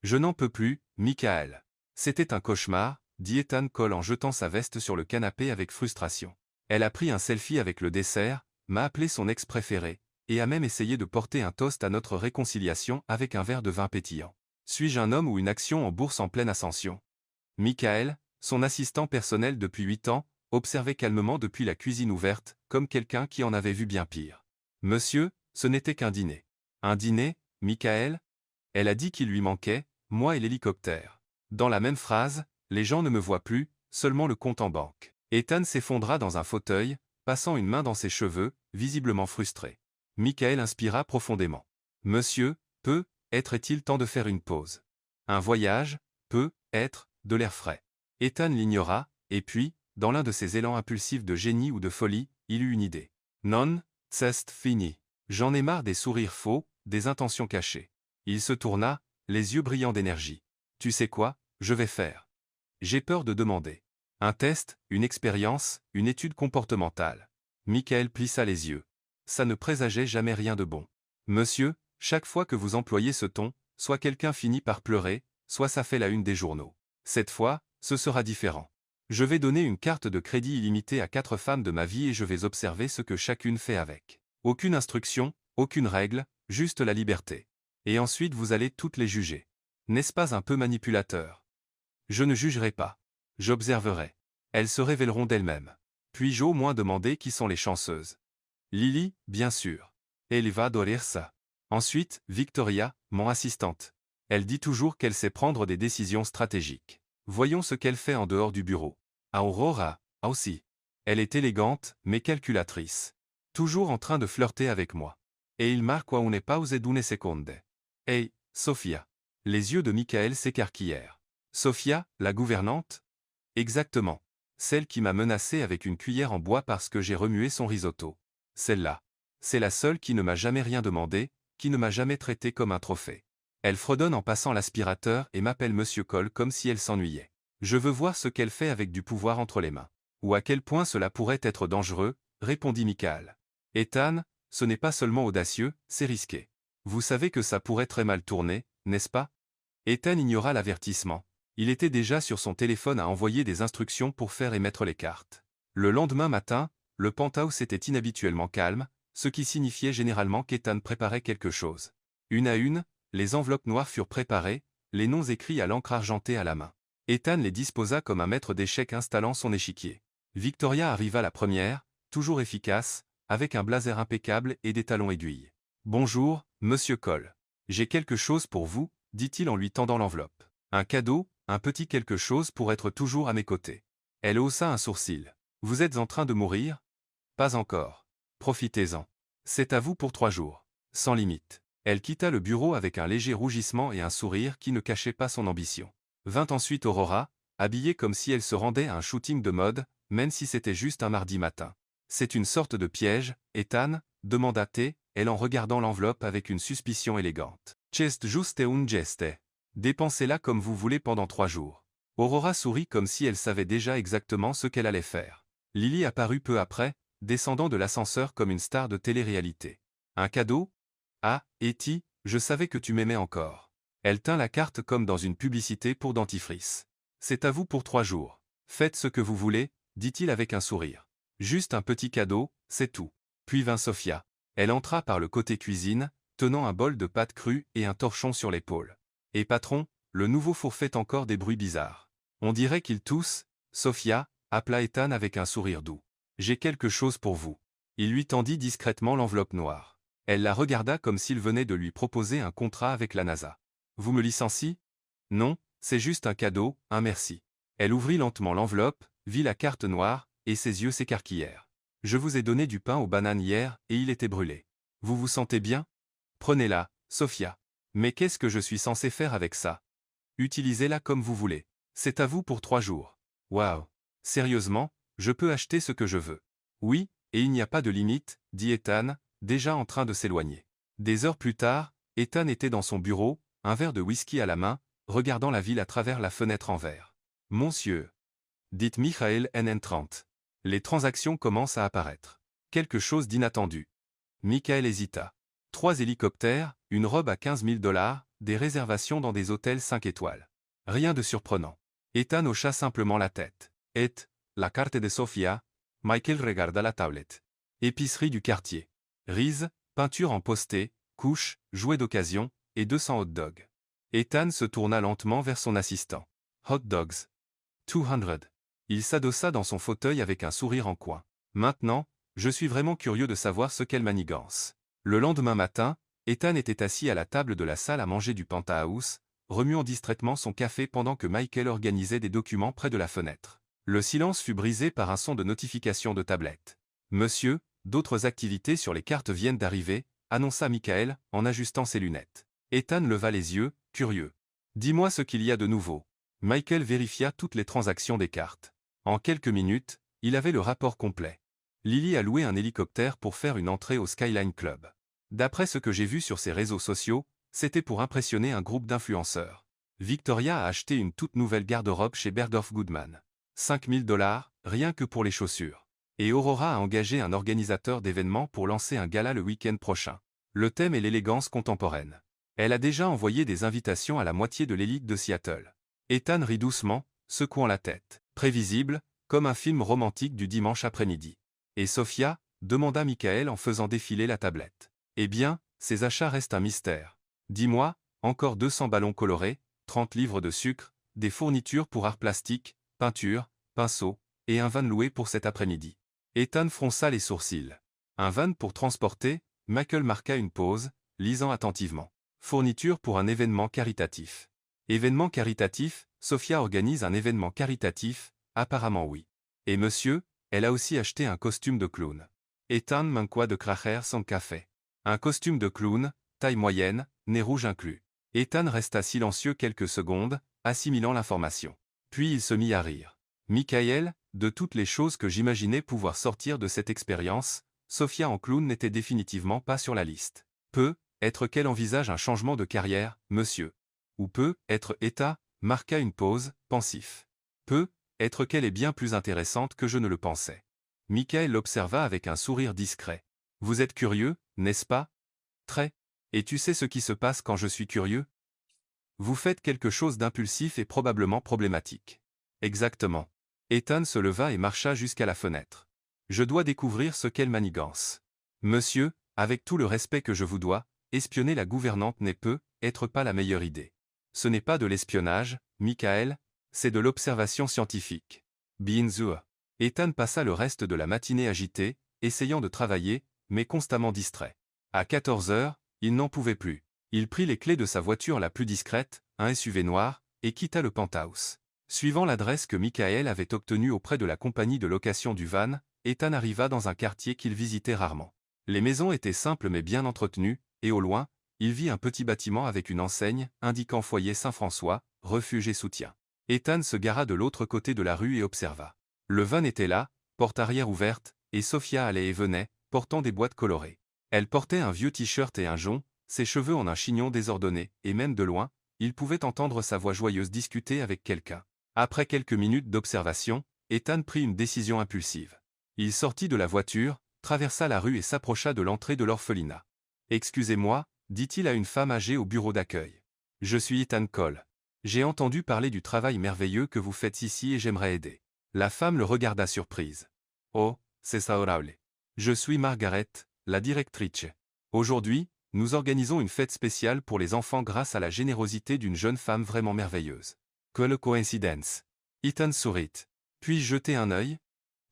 Je n'en peux plus, Michael. C'était un cauchemar, dit Ethan Cole en jetant sa veste sur le canapé avec frustration. Elle a pris un selfie avec le dessert, m'a appelé son ex préféré, et a même essayé de porter un toast à notre réconciliation avec un verre de vin pétillant. Suis-je un homme ou une action en bourse en pleine ascension? Michael, son assistant personnel depuis 8 ans, observait calmement depuis la cuisine ouverte, comme quelqu'un qui en avait vu bien pire. Monsieur, ce n'était qu'un dîner. Un dîner, Michael? Elle a dit qu'il lui manquait, moi et l'hélicoptère. Dans la même phrase, les gens ne me voient plus, seulement le compte en banque. Ethan s'effondra dans un fauteuil, passant une main dans ses cheveux, visiblement frustré. Michael inspira profondément. Monsieur, est-il temps de faire une pause? Un voyage, être, de l'air frais. Ethan l'ignora, et puis, dans l'un de ses élans impulsifs de génie ou de folie, il eut une idée. Non, c'est fini. J'en ai marre des sourires faux, des intentions cachées. Il se tourna, les yeux brillants d'énergie. Tu sais quoi, je vais faire. J'ai peur de demander. Un test, une expérience, une étude comportementale. Michael plissa les yeux. Ça ne présageait jamais rien de bon. Monsieur, chaque fois que vous employez ce ton, soit quelqu'un finit par pleurer, soit ça fait la une des journaux. Cette fois, ce sera différent. Je vais donner une carte de crédit illimitée à 4 femmes de ma vie et je vais observer ce que chacune fait avec. Aucune instruction, aucune règle, juste la liberté. Et ensuite vous allez toutes les juger. N'est-ce pas un peu manipulateur? Je ne jugerai pas. J'observerai. Elles se révéleront d'elles-mêmes. Puis-je au moins demander qui sont les chanceuses? Lily, bien sûr. Elle va adorer ça. Ensuite, Victoria, mon assistante. Elle dit toujours qu'elle sait prendre des décisions stratégiques. Voyons ce qu'elle fait en dehors du bureau. Aurora, aussi. Elle est élégante, mais calculatrice. Toujours en train de flirter avec moi. Et il marque une pause d'une seconde. Hey, Sophia. Les yeux de Michael s'écarquillèrent. Sophia, la gouvernante? Exactement. Celle qui m'a menacé avec une cuillère en bois parce que j'ai remué son risotto. Celle-là. C'est la seule qui ne m'a jamais rien demandé, qui ne m'a jamais traité comme un trophée. Elle fredonne en passant l'aspirateur et m'appelle Monsieur Cole comme si elle s'ennuyait. Je veux voir ce qu'elle fait avec du pouvoir entre les mains. Ou à quel point cela pourrait être dangereux, répondit Michael. Ethan, ce n'est pas seulement audacieux, c'est risqué. Vous savez que ça pourrait très mal tourner, n'est-ce pas? Ethan ignora l'avertissement. Il était déjà sur son téléphone à envoyer des instructions pour faire émettre les cartes. Le lendemain matin, le penthouse était inhabituellement calme, ce qui signifiait généralement qu'Ethan préparait quelque chose. Une à une, les enveloppes noires furent préparées, les noms écrits à l'encre argentée à la main. Ethan les disposa comme un maître d'échecs installant son échiquier. Victoria arriva la première, toujours efficace, avec un blazer impeccable et des talons aiguilles. « Bonjour, Monsieur Cole. J'ai quelque chose pour vous, dit-il en lui tendant l'enveloppe. Un cadeau, un petit quelque chose pour être toujours à mes côtés. » Elle haussa un sourcil. « Vous êtes en train de mourir? Pas encore. Profitez-en. C'est à vous pour 3 jours. Sans limite. » Elle quitta le bureau avec un léger rougissement et un sourire qui ne cachait pas son ambition. Vint ensuite Aurora, habillée comme si elle se rendait à un shooting de mode, même si c'était juste un mardi matin. « C'est une sorte de piège, Ethan ?» demanda elle en regardant l'enveloppe avec une suspicion élégante. « Chest juste un geste. Dépensez-la comme vous voulez pendant 3 jours. » Aurora sourit comme si elle savait déjà exactement ce qu'elle allait faire. Lily apparut peu après, descendant de l'ascenseur comme une star de télé-réalité. « Un cadeau? Ah, Etty, je savais que tu m'aimais encore. » Elle tint la carte comme dans une publicité pour dentifrice. « C'est à vous pour 3 jours. Faites ce que vous voulez, dit-il avec un sourire. Juste un petit cadeau, c'est tout. » Puis vint Sophia. Elle entra par le côté cuisine, tenant un bol de pâtes crues et un torchon sur l'épaule. « Et patron, le nouveau four fait encore des bruits bizarres. On dirait qu'il tousse. » Sophia, appela Ethan avec un sourire doux. « J'ai quelque chose pour vous. » Il lui tendit discrètement l'enveloppe noire. Elle la regarda comme s'il venait de lui proposer un contrat avec la NASA. « Vous me licenciez? Non, c'est juste un cadeau, un merci. » Elle ouvrit lentement l'enveloppe, vit la carte noire, et ses yeux s'écarquillèrent. « Je vous ai donné du pain aux bananes hier, et il était brûlé. Vous vous sentez bien? Prenez-la, Sophia. » « Mais qu'est-ce que je suis censé faire avec ça? » « Utilisez-la comme vous voulez. C'est à vous pour 3 jours. » « Waouh. Sérieusement, je peux acheter ce que je veux. » « Oui, et il n'y a pas de limite, » dit Ethan, déjà en train de s'éloigner. Des heures plus tard, Ethan était dans son bureau, un verre de whisky à la main, regardant la ville à travers la fenêtre en verre. « Monsieur, » dit Michael en entrant. Les transactions commencent à apparaître. Quelque chose d'inattendu. Michael hésita. 3 hélicoptères, une robe à 15 000 $, des réservations dans des hôtels 5 étoiles. Rien de surprenant. Ethan hocha simplement la tête. Et, la carte de Sofia, Michael regarda la tablette. Épicerie du quartier. Riz, peinture en posté, couches, jouets d'occasion, et 200 hot dogs. Ethan se tourna lentement vers son assistant. Hot dogs. 200. Il s'adossa dans son fauteuil avec un sourire en coin. Maintenant, je suis vraiment curieux de savoir ce qu'elle manigance. Le lendemain matin, Ethan était assis à la table de la salle à manger du penthouse, remuant distraitement son café pendant que Michael organisait des documents près de la fenêtre. Le silence fut brisé par un son de notification de tablette. Monsieur, d'autres activités sur les cartes viennent d'arriver, annonça Michael en ajustant ses lunettes. Ethan leva les yeux, curieux. Dis-moi ce qu'il y a de nouveau. Michael vérifia toutes les transactions des cartes. En quelques minutes, il avait le rapport complet. Lily a loué un hélicoptère pour faire une entrée au Skyline Club. D'après ce que j'ai vu sur ses réseaux sociaux, c'était pour impressionner un groupe d'influenceurs. Victoria a acheté une toute nouvelle garde-robe chez Bergdorf Goodman. 5 000 $, rien que pour les chaussures. Et Aurora a engagé un organisateur d'événements pour lancer un gala le week-end prochain. Le thème est l'élégance contemporaine. Elle a déjà envoyé des invitations à la moitié de l'élite de Seattle. Ethan rit doucement, secouant la tête. Prévisible, comme un film romantique du dimanche après-midi. Et Sofia, demanda Michael en faisant défiler la tablette. Eh bien, ces achats restent un mystère. Dis-moi, encore 200 ballons colorés, 30 livres de sucre, des fournitures pour art plastique, peinture, pinceau, et un van loué pour cet après-midi. Ethan fronça les sourcils. Un van pour transporter, Michael marqua une pause, lisant attentivement. Fourniture pour un événement caritatif. Événement caritatif, Sofia organise un événement caritatif, apparemment oui. Et monsieur, elle a aussi acheté un costume de clown. Ethan manqua de cracher son café. Un costume de clown, taille moyenne, nez rouge inclus. Ethan resta silencieux quelques secondes, assimilant l'information. Puis il se mit à rire. Michael, de toutes les choses que j'imaginais pouvoir sortir de cette expérience, Sofia en clown n'était définitivement pas sur la liste. Être qu'elle envisage un changement de carrière, monsieur. Ou être Ethan, marqua une pause, pensif. Être qu'elle est bien plus intéressante que je ne le pensais. Michael l'observa avec un sourire discret. Vous êtes curieux, n'est-ce pas? Très. Et tu sais ce qui se passe quand je suis curieux? Vous faites quelque chose d'impulsif et probablement problématique. Exactement. Ethan se leva et marcha jusqu'à la fenêtre. Je dois découvrir ce qu'elle manigance. Monsieur, avec tout le respect que je vous dois, espionner la gouvernante n'est être pas la meilleure idée. Ce n'est pas de l'espionnage, Michael, c'est de l'observation scientifique. Bien sûr. Ethan passa le reste de la matinée agité, essayant de travailler, mais constamment distrait. À 14 heures, il n'en pouvait plus. Il prit les clés de sa voiture la plus discrète, un SUV noir, et quitta le penthouse. Suivant l'adresse que Michael avait obtenue auprès de la compagnie de location du van, Ethan arriva dans un quartier qu'il visitait rarement. Les maisons étaient simples mais bien entretenues, et au loin, il vit un petit bâtiment avec une enseigne, indiquant foyer Saint-François, refuge et soutien. Ethan se gara de l'autre côté de la rue et observa. Le van était là, porte arrière ouverte, et Sofia allait et venait, portant des boîtes colorées. Elle portait un vieux t-shirt et un jonc, ses cheveux en un chignon désordonné, et même de loin, il pouvait entendre sa voix joyeuse discuter avec quelqu'un. Après quelques minutes d'observation, Ethan prit une décision impulsive. Il sortit de la voiture, traversa la rue et s'approcha de l'entrée de l'orphelinat. « Excusez-moi » dit-il à une femme âgée au bureau d'accueil. « Je suis Ethan Cole. J'ai entendu parler du travail merveilleux que vous faites ici et j'aimerais aider. » La femme le regarda surprise. « Oh, c'est adorable. Je suis Margaret, la directrice. Aujourd'hui, nous organisons une fête spéciale pour les enfants grâce à la générosité d'une jeune femme vraiment merveilleuse. Quelle coïncidence. » Ethan sourit. Puis-je jeter un œil?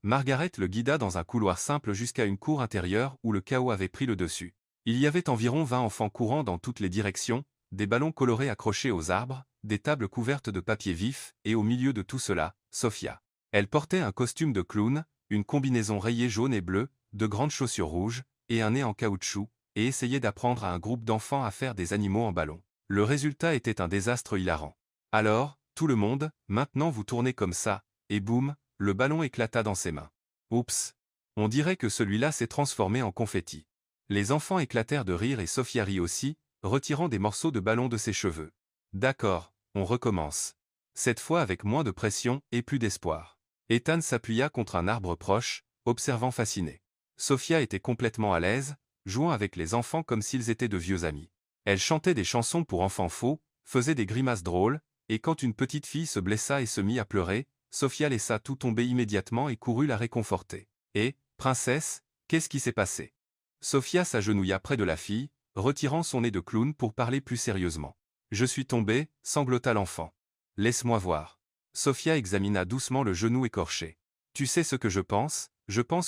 Margaret le guida dans un couloir simple jusqu'à une cour intérieure où le chaos avait pris le dessus. Il y avait environ 20 enfants courant dans toutes les directions, des ballons colorés accrochés aux arbres, des tables couvertes de papier vif, et au milieu de tout cela, Sofia. Elle portait un costume de clown, une combinaison rayée jaune et bleue, de grandes chaussures rouges, et un nez en caoutchouc, et essayait d'apprendre à un groupe d'enfants à faire des animaux en ballon. Le résultat était un désastre hilarant. Alors, tout le monde, maintenant vous tournez comme ça, et boum, le ballon éclata dans ses mains. Oups! On dirait que celui-là s'est transformé en confetti. Les enfants éclatèrent de rire et Sofia rit aussi, retirant des morceaux de ballon de ses cheveux. D'accord, on recommence. Cette fois avec moins de pression et plus d'espoir. Ethan s'appuya contre un arbre proche, observant fasciné. Sofia était complètement à l'aise, jouant avec les enfants comme s'ils étaient de vieux amis. Elle chantait des chansons pour enfants faux, faisait des grimaces drôles, et quand une petite fille se blessa et se mit à pleurer, Sofia laissa tout tomber immédiatement et courut la réconforter. « Et, princesse, qu'est-ce qui s'est passé ?» Sofia s'agenouilla près de la fille, retirant son nez de clown pour parler plus sérieusement. « Je suis tombée, » sanglota l'enfant. « Laisse-moi voir. » Sofia examina doucement le genou écorché. « Tu sais ce que je pense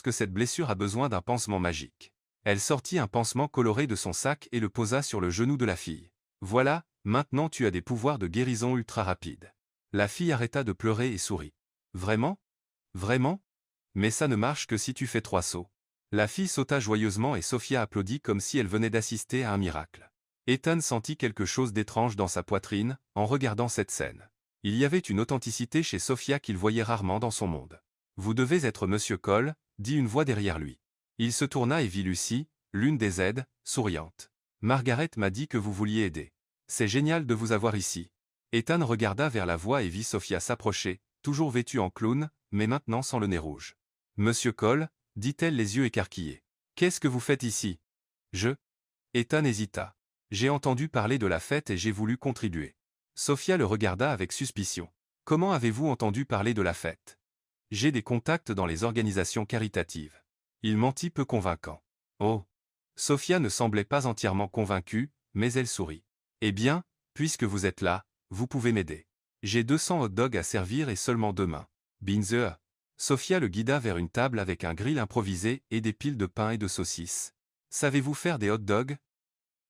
que cette blessure a besoin d'un pansement magique. » Elle sortit un pansement coloré de son sac et le posa sur le genou de la fille. « Voilà, maintenant tu as des pouvoirs de guérison ultra rapides. » La fille arrêta de pleurer et sourit. « Vraiment? Vraiment? Mais ça ne marche que si tu fais 3 sauts. » La fille sauta joyeusement et Sofia applaudit comme si elle venait d'assister à un miracle. Ethan sentit quelque chose d'étrange dans sa poitrine, en regardant cette scène. Il y avait une authenticité chez Sofia qu'il voyait rarement dans son monde. « Vous devez être Monsieur Cole, » dit une voix derrière lui. Il se tourna et vit Lucie, l'une des aides, souriante. « Margaret m'a dit que vous vouliez aider. C'est génial de vous avoir ici. » Ethan regarda vers la voix et vit Sofia s'approcher, toujours vêtue en clown, mais maintenant sans le nez rouge. « Monsieur Cole, » dit-elle les yeux écarquillés. « Qu'est-ce que vous faites ici? » « Je... » Ethan hésita. « J'ai entendu parler de la fête et j'ai voulu contribuer. » Sofia le regarda avec suspicion. « Comment avez-vous entendu parler de la fête? »« J'ai des contacts dans les organisations caritatives. » Il mentit peu convaincant. « Oh !» Sofia ne semblait pas entièrement convaincue, mais elle sourit. « Eh bien, puisque vous êtes là, vous pouvez m'aider. J'ai 200 hot dogs à servir et seulement 2 mains. » Binzer. Sofia le guida vers une table avec un grill improvisé et des piles de pain et de saucisses. « Savez-vous faire des hot dogs ?»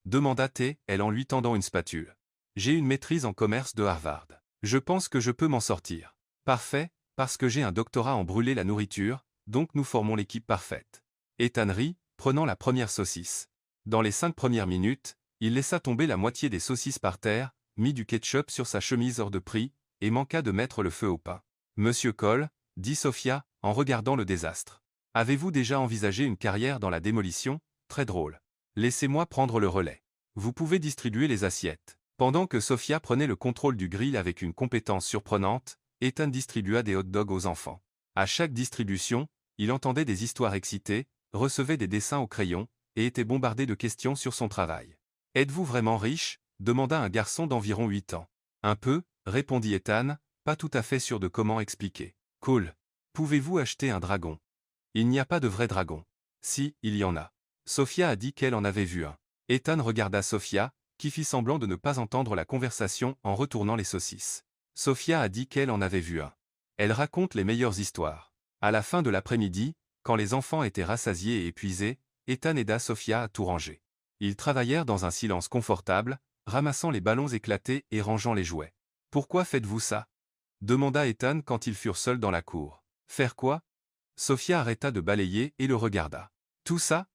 demanda-t-elle en lui tendant une spatule. « J'ai une maîtrise en commerce de Harvard. Je pense que je peux m'en sortir. »« Parfait, parce que j'ai un doctorat en brûler la nourriture, donc nous formons l'équipe parfaite. » Ethan rit, prenant la première saucisse. Dans les 5 premières minutes, il laissa tomber la moitié des saucisses par terre, mit du ketchup sur sa chemise hors de prix, et manqua de mettre le feu au pain. « Monsieur Cole, » dit Sofia, en regardant le désastre. « Avez-vous déjà envisagé une carrière dans la démolition? Très drôle. Laissez-moi prendre le relais. Vous pouvez distribuer les assiettes. » Pendant que Sofia prenait le contrôle du grill avec une compétence surprenante, Ethan distribua des hot dogs aux enfants. À chaque distribution, il entendait des histoires excitées, recevait des dessins au crayon, et était bombardé de questions sur son travail. « Êtes-vous vraiment riche ?» demanda un garçon d'environ 8 ans. « Un peu » répondit Ethan, pas tout à fait sûr de comment expliquer. « Cool. Pouvez-vous acheter un dragon? » « Il n'y a pas de vrai dragon. »« Si, il y en a. » Sofia a dit qu'elle en avait vu un. Ethan regarda Sofia, qui fit semblant de ne pas entendre la conversation en retournant les saucisses. Sofia a dit qu'elle en avait vu un. Elle raconte les meilleures histoires. À la fin de l'après-midi, quand les enfants étaient rassasiés et épuisés, Ethan aida Sofia à tout ranger. Ils travaillèrent dans un silence confortable, ramassant les ballons éclatés et rangeant les jouets. « Pourquoi faites-vous ça ?» demanda Ethan quand ils furent seuls dans la cour. « Faire quoi ?» Sofia arrêta de balayer et le regarda. « Tout ça?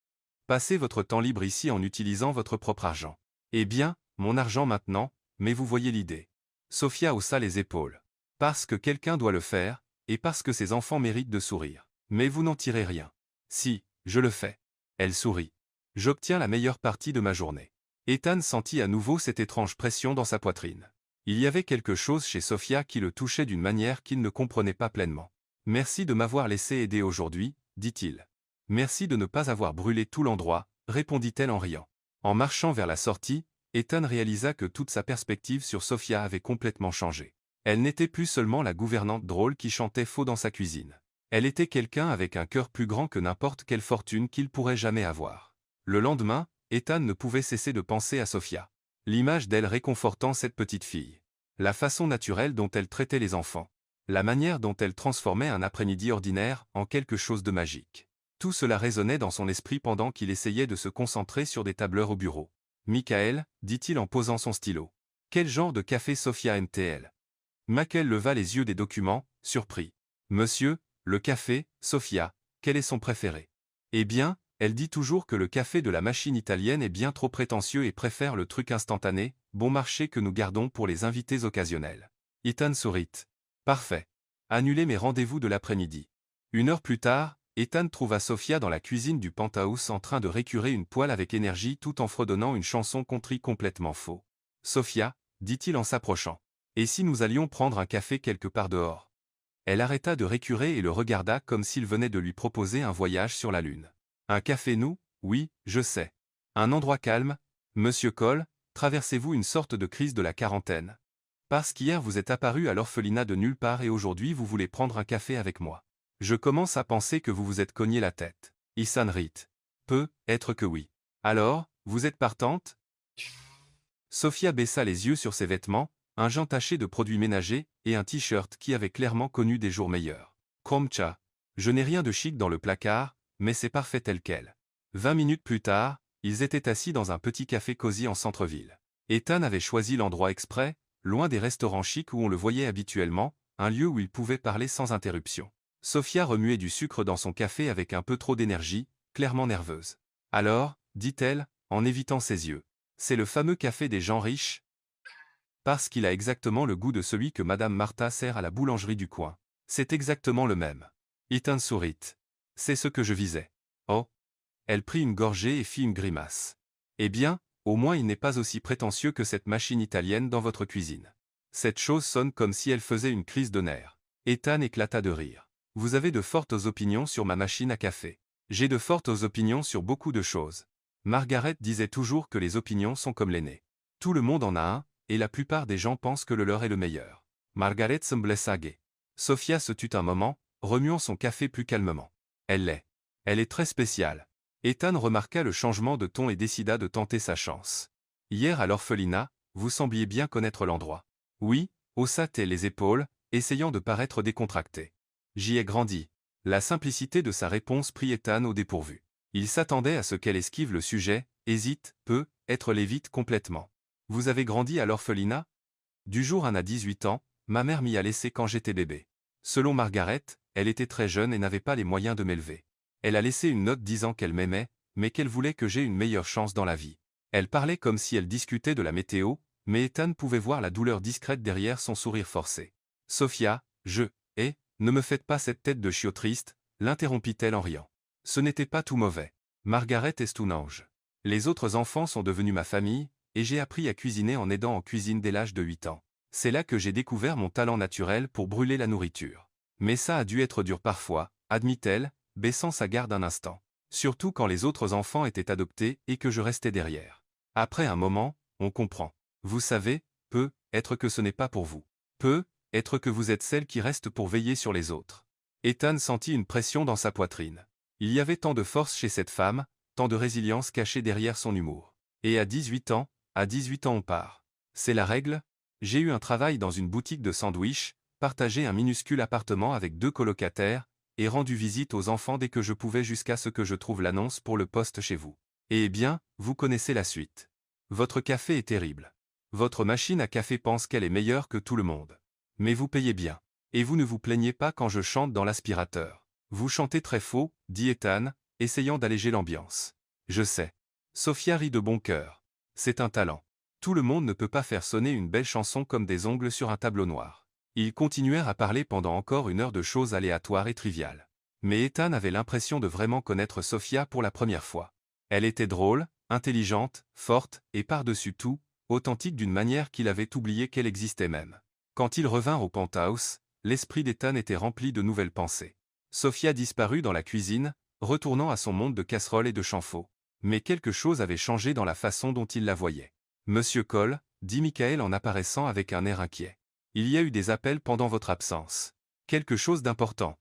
Passez votre temps libre ici en utilisant votre propre argent. »« Eh bien, mon argent maintenant, mais vous voyez l'idée. » Sofia haussa les épaules. « Parce que quelqu'un doit le faire, et parce que ces enfants méritent de sourire. Mais vous n'en tirez rien. »« Si, je le fais. » Elle sourit. « J'obtiens la meilleure partie de ma journée. » Ethan sentit à nouveau cette étrange pression dans sa poitrine. Il y avait quelque chose chez Sofia qui le touchait d'une manière qu'il ne comprenait pas pleinement. « Merci de m'avoir laissé aider aujourd'hui, » dit-il. « Merci de ne pas avoir brûlé tout l'endroit, » répondit-elle en riant. En marchant vers la sortie, Ethan réalisa que toute sa perspective sur Sofia avait complètement changé. Elle n'était plus seulement la gouvernante drôle qui chantait faux dans sa cuisine. Elle était quelqu'un avec un cœur plus grand que n'importe quelle fortune qu'il pourrait jamais avoir. Le lendemain, Ethan ne pouvait cesser de penser à Sofia. L'image d'elle réconfortant cette petite fille. La façon naturelle dont elle traitait les enfants. La manière dont elle transformait un après-midi ordinaire en quelque chose de magique. Tout cela résonnait dans son esprit pendant qu'il essayait de se concentrer sur des tableurs au bureau. « Michael, » dit-il en posant son stylo. « Quel genre de café Sofia aime-t-elle » Michael leva les yeux des documents, surpris. « Monsieur, le café, Sofia, quel est son préféré ?»« Eh bien, elle dit toujours que le café de la machine italienne est bien trop prétentieux et préfère le truc instantané, bon marché que nous gardons pour les invités occasionnels. » Ethan sourit. « Parfait. Annulez mes rendez-vous de l'après-midi. » 1 heure plus tard, Ethan trouva Sofia dans la cuisine du penthouse en train de récurer une poêle avec énergie tout en fredonnant une chanson country complètement faux. « Sofia, » dit-il en s'approchant. « Et si nous allions prendre un café quelque part dehors ?» Elle arrêta de récurer et le regarda comme s'il venait de lui proposer un voyage sur la Lune. « Un café nous ?» Oui, je sais. Un endroit calme, Monsieur Cole, traversez-vous une sorte de crise de la quarantaine? Parce qu'hier vous êtes apparu à l'orphelinat de nulle part et aujourd'hui vous voulez prendre un café avec moi. Je commence à penser que vous vous êtes cogné la tête. Isan rit. Peut être que oui. Alors, vous êtes partante? Sophia baissa les yeux sur ses vêtements, un jean taché de produits ménagers et un t-shirt qui avait clairement connu des jours meilleurs. Kromcha. Je n'ai rien de chic dans le placard, mais c'est parfait tel quel. 20 minutes plus tard, ils étaient assis dans un petit café cosy en centre-ville. Ethan avait choisi l'endroit exprès, loin des restaurants chics où on le voyait habituellement, un lieu où il pouvait parler sans interruption. Sophia remuait du sucre dans son café avec un peu trop d'énergie, clairement nerveuse. Alors, dit-elle, en évitant ses yeux, c'est le fameux café des gens riches? Parce qu'il a exactement le goût de celui que Madame Martha sert à la boulangerie du coin. C'est exactement le même. Ethan sourit. C'est ce que je visais. Oh. Elle prit une gorgée et fit une grimace. Eh bien, au moins il n'est pas aussi prétentieux que cette machine italienne dans votre cuisine. Cette chose sonne comme si elle faisait une crise de nerfs. Ethan éclata de rire. Vous avez de fortes opinions sur ma machine à café. J'ai de fortes opinions sur beaucoup de choses. Margaret disait toujours que les opinions sont comme les nez. Tout le monde en a un, et la plupart des gens pensent que le leur est le meilleur. Margaret semblait saguée. Sophia se tut un moment, remuant son café plus calmement. Elle l'est. Elle est très spéciale. Ethan remarqua le changement de ton et décida de tenter sa chance. Hier à l'orphelinat, vous sembliez bien connaître l'endroit. Oui, haussa-t-elle les épaules, essayant de paraître décontractée. J'y ai grandi. La simplicité de sa réponse prit Ethan au dépourvu. Il s'attendait à ce qu'elle esquive le sujet, hésite, être l'évite complètement. Vous avez grandi à l'orphelinat? Du jour 1 à 18 ans, ma mère m'y a laissé quand j'étais bébé. Selon Margaret, elle était très jeune et n'avait pas les moyens de m'élever. Elle a laissé une note disant qu'elle m'aimait, mais qu'elle voulait que j'aie une meilleure chance dans la vie. Elle parlait comme si elle discutait de la météo, mais Ethan pouvait voir la douleur discrète derrière son sourire forcé. Sophia, ne me faites pas cette tête de chiot triste, l'interrompit-elle en riant. Ce n'était pas tout mauvais. Margaret est un ange. Les autres enfants sont devenus ma famille, et j'ai appris à cuisiner en aidant en cuisine dès l'âge de 8 ans. C'est là que j'ai découvert mon talent naturel pour brûler la nourriture. Mais ça a dû être dur parfois, admit-elle, baissant sa garde un instant. Surtout quand les autres enfants étaient adoptés et que je restais derrière. Après un moment, on comprend. Vous savez, être que ce n'est pas pour vous. Être que vous êtes celle qui reste pour veiller sur les autres. Ethan sentit une pression dans sa poitrine. Il y avait tant de force chez cette femme, tant de résilience cachée derrière son humour. Et à 18 ans on part. C'est la règle? J'ai eu un travail dans une boutique de sandwich, partagé un minuscule appartement avec 2 colocataires, et rendu visite aux enfants dès que je pouvais jusqu'à ce que je trouve l'annonce pour le poste chez vous. Et eh bien, vous connaissez la suite. Votre café est terrible. Votre machine à café pense qu'elle est meilleure que tout le monde. Mais vous payez bien. Et vous ne vous plaignez pas quand je chante dans l'aspirateur. Vous chantez très faux, dit Ethan, essayant d'alléger l'ambiance. Je sais. Sophia rit de bon cœur. C'est un talent. Tout le monde ne peut pas faire sonner une belle chanson comme des ongles sur un tableau noir. Ils continuèrent à parler pendant encore une heure de choses aléatoires et triviales. Mais Ethan avait l'impression de vraiment connaître Sophia pour la première fois. Elle était drôle, intelligente, forte, et par-dessus tout, authentique d'une manière qu'il avait oublié qu'elle existait même. Quand ils revinrent au penthouse, l'esprit d'Ethan était rempli de nouvelles pensées. Sophia disparut dans la cuisine, retournant à son monde de casseroles et de champfaux. Mais quelque chose avait changé dans la façon dont il la voyait. Monsieur Cole, dit Michael en apparaissant avec un air inquiet. Il y a eu des appels pendant votre absence. Quelque chose d'important.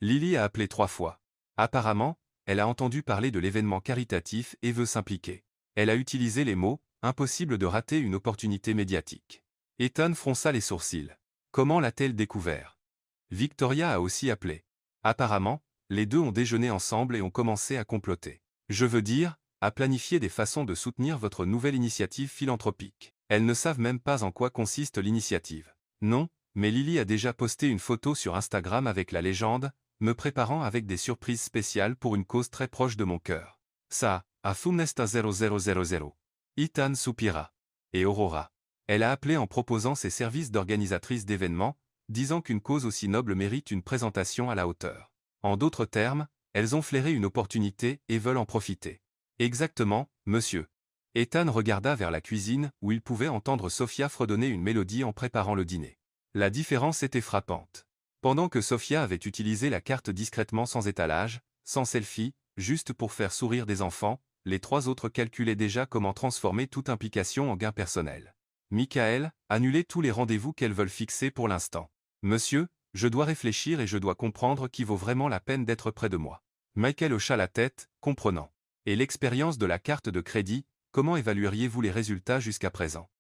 Lily a appelé 3 fois. Apparemment, elle a entendu parler de l'événement caritatif et veut s'impliquer. Elle a utilisé les mots « impossible de rater une opportunité médiatique ». Ethan fronça les sourcils. Comment l'a-t-elle découvert? Victoria a aussi appelé. Apparemment, les deux ont déjeuné ensemble et ont commencé à comploter. Je veux dire, à planifier des façons de soutenir votre nouvelle initiative philanthropique. Elles ne savent même pas en quoi consiste l'initiative. Non, mais Lily a déjà posté une photo sur Instagram avec la légende, me préparant avec des surprises spéciales pour une cause très proche de mon cœur. Ça, à Funesta 0000. Ethan soupira. Et Aurora. Elle a appelé en proposant ses services d'organisatrice d'événements, disant qu'une cause aussi noble mérite une présentation à la hauteur. En d'autres termes, elles ont flairé une opportunité et veulent en profiter. Exactement, monsieur. Ethan regarda vers la cuisine où il pouvait entendre Sophia fredonner une mélodie en préparant le dîner. La différence était frappante. Pendant que Sophia avait utilisé la carte discrètement sans étalage, sans selfie, juste pour faire sourire des enfants, les 3 autres calculaient déjà comment transformer toute implication en gain personnel. Michael, annulez tous les rendez-vous qu'elles veulent fixer pour l'instant. Monsieur, je dois réfléchir et je dois comprendre qui vaut vraiment la peine d'être près de moi. Michael hocha la tête, comprenant. Et l'expérience de la carte de crédit, comment évalueriez-vous les résultats jusqu'à présent?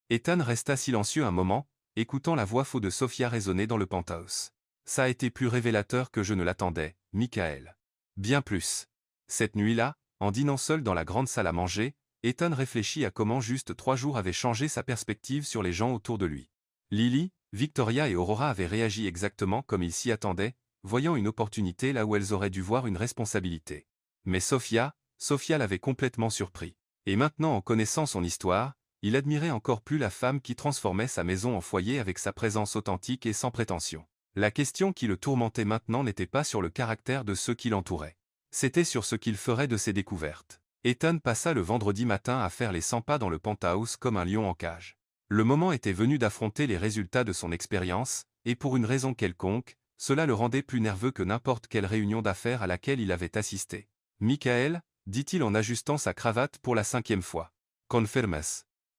Ethan resta silencieux un moment, écoutant la voix faux de Sophia résonner dans le penthouse. Ça a été plus révélateur que je ne l'attendais, Michael. Bien plus. Cette nuit-là, en dînant seul dans la grande salle à manger, Ethan réfléchit à comment juste 3 jours avaient changé sa perspective sur les gens autour de lui. Lily, Victoria et Aurora avaient réagi exactement comme il s'y attendait, voyant une opportunité là où elles auraient dû voir une responsabilité. Mais Sophia l'avait complètement surpris. Et maintenant en connaissant son histoire, il admirait encore plus la femme qui transformait sa maison en foyer avec sa présence authentique et sans prétention. La question qui le tourmentait maintenant n'était pas sur le caractère de ceux qui l'entouraient. C'était sur ce qu'il ferait de ses découvertes. Ethan passa le vendredi matin à faire les 100 pas dans le penthouse comme un lion en cage. Le moment était venu d'affronter les résultats de son expérience, et pour une raison quelconque, cela le rendait plus nerveux que n'importe quelle réunion d'affaires à laquelle il avait assisté. « Michael » dit-il en ajustant sa cravate pour la 5e fois. « Confirmes.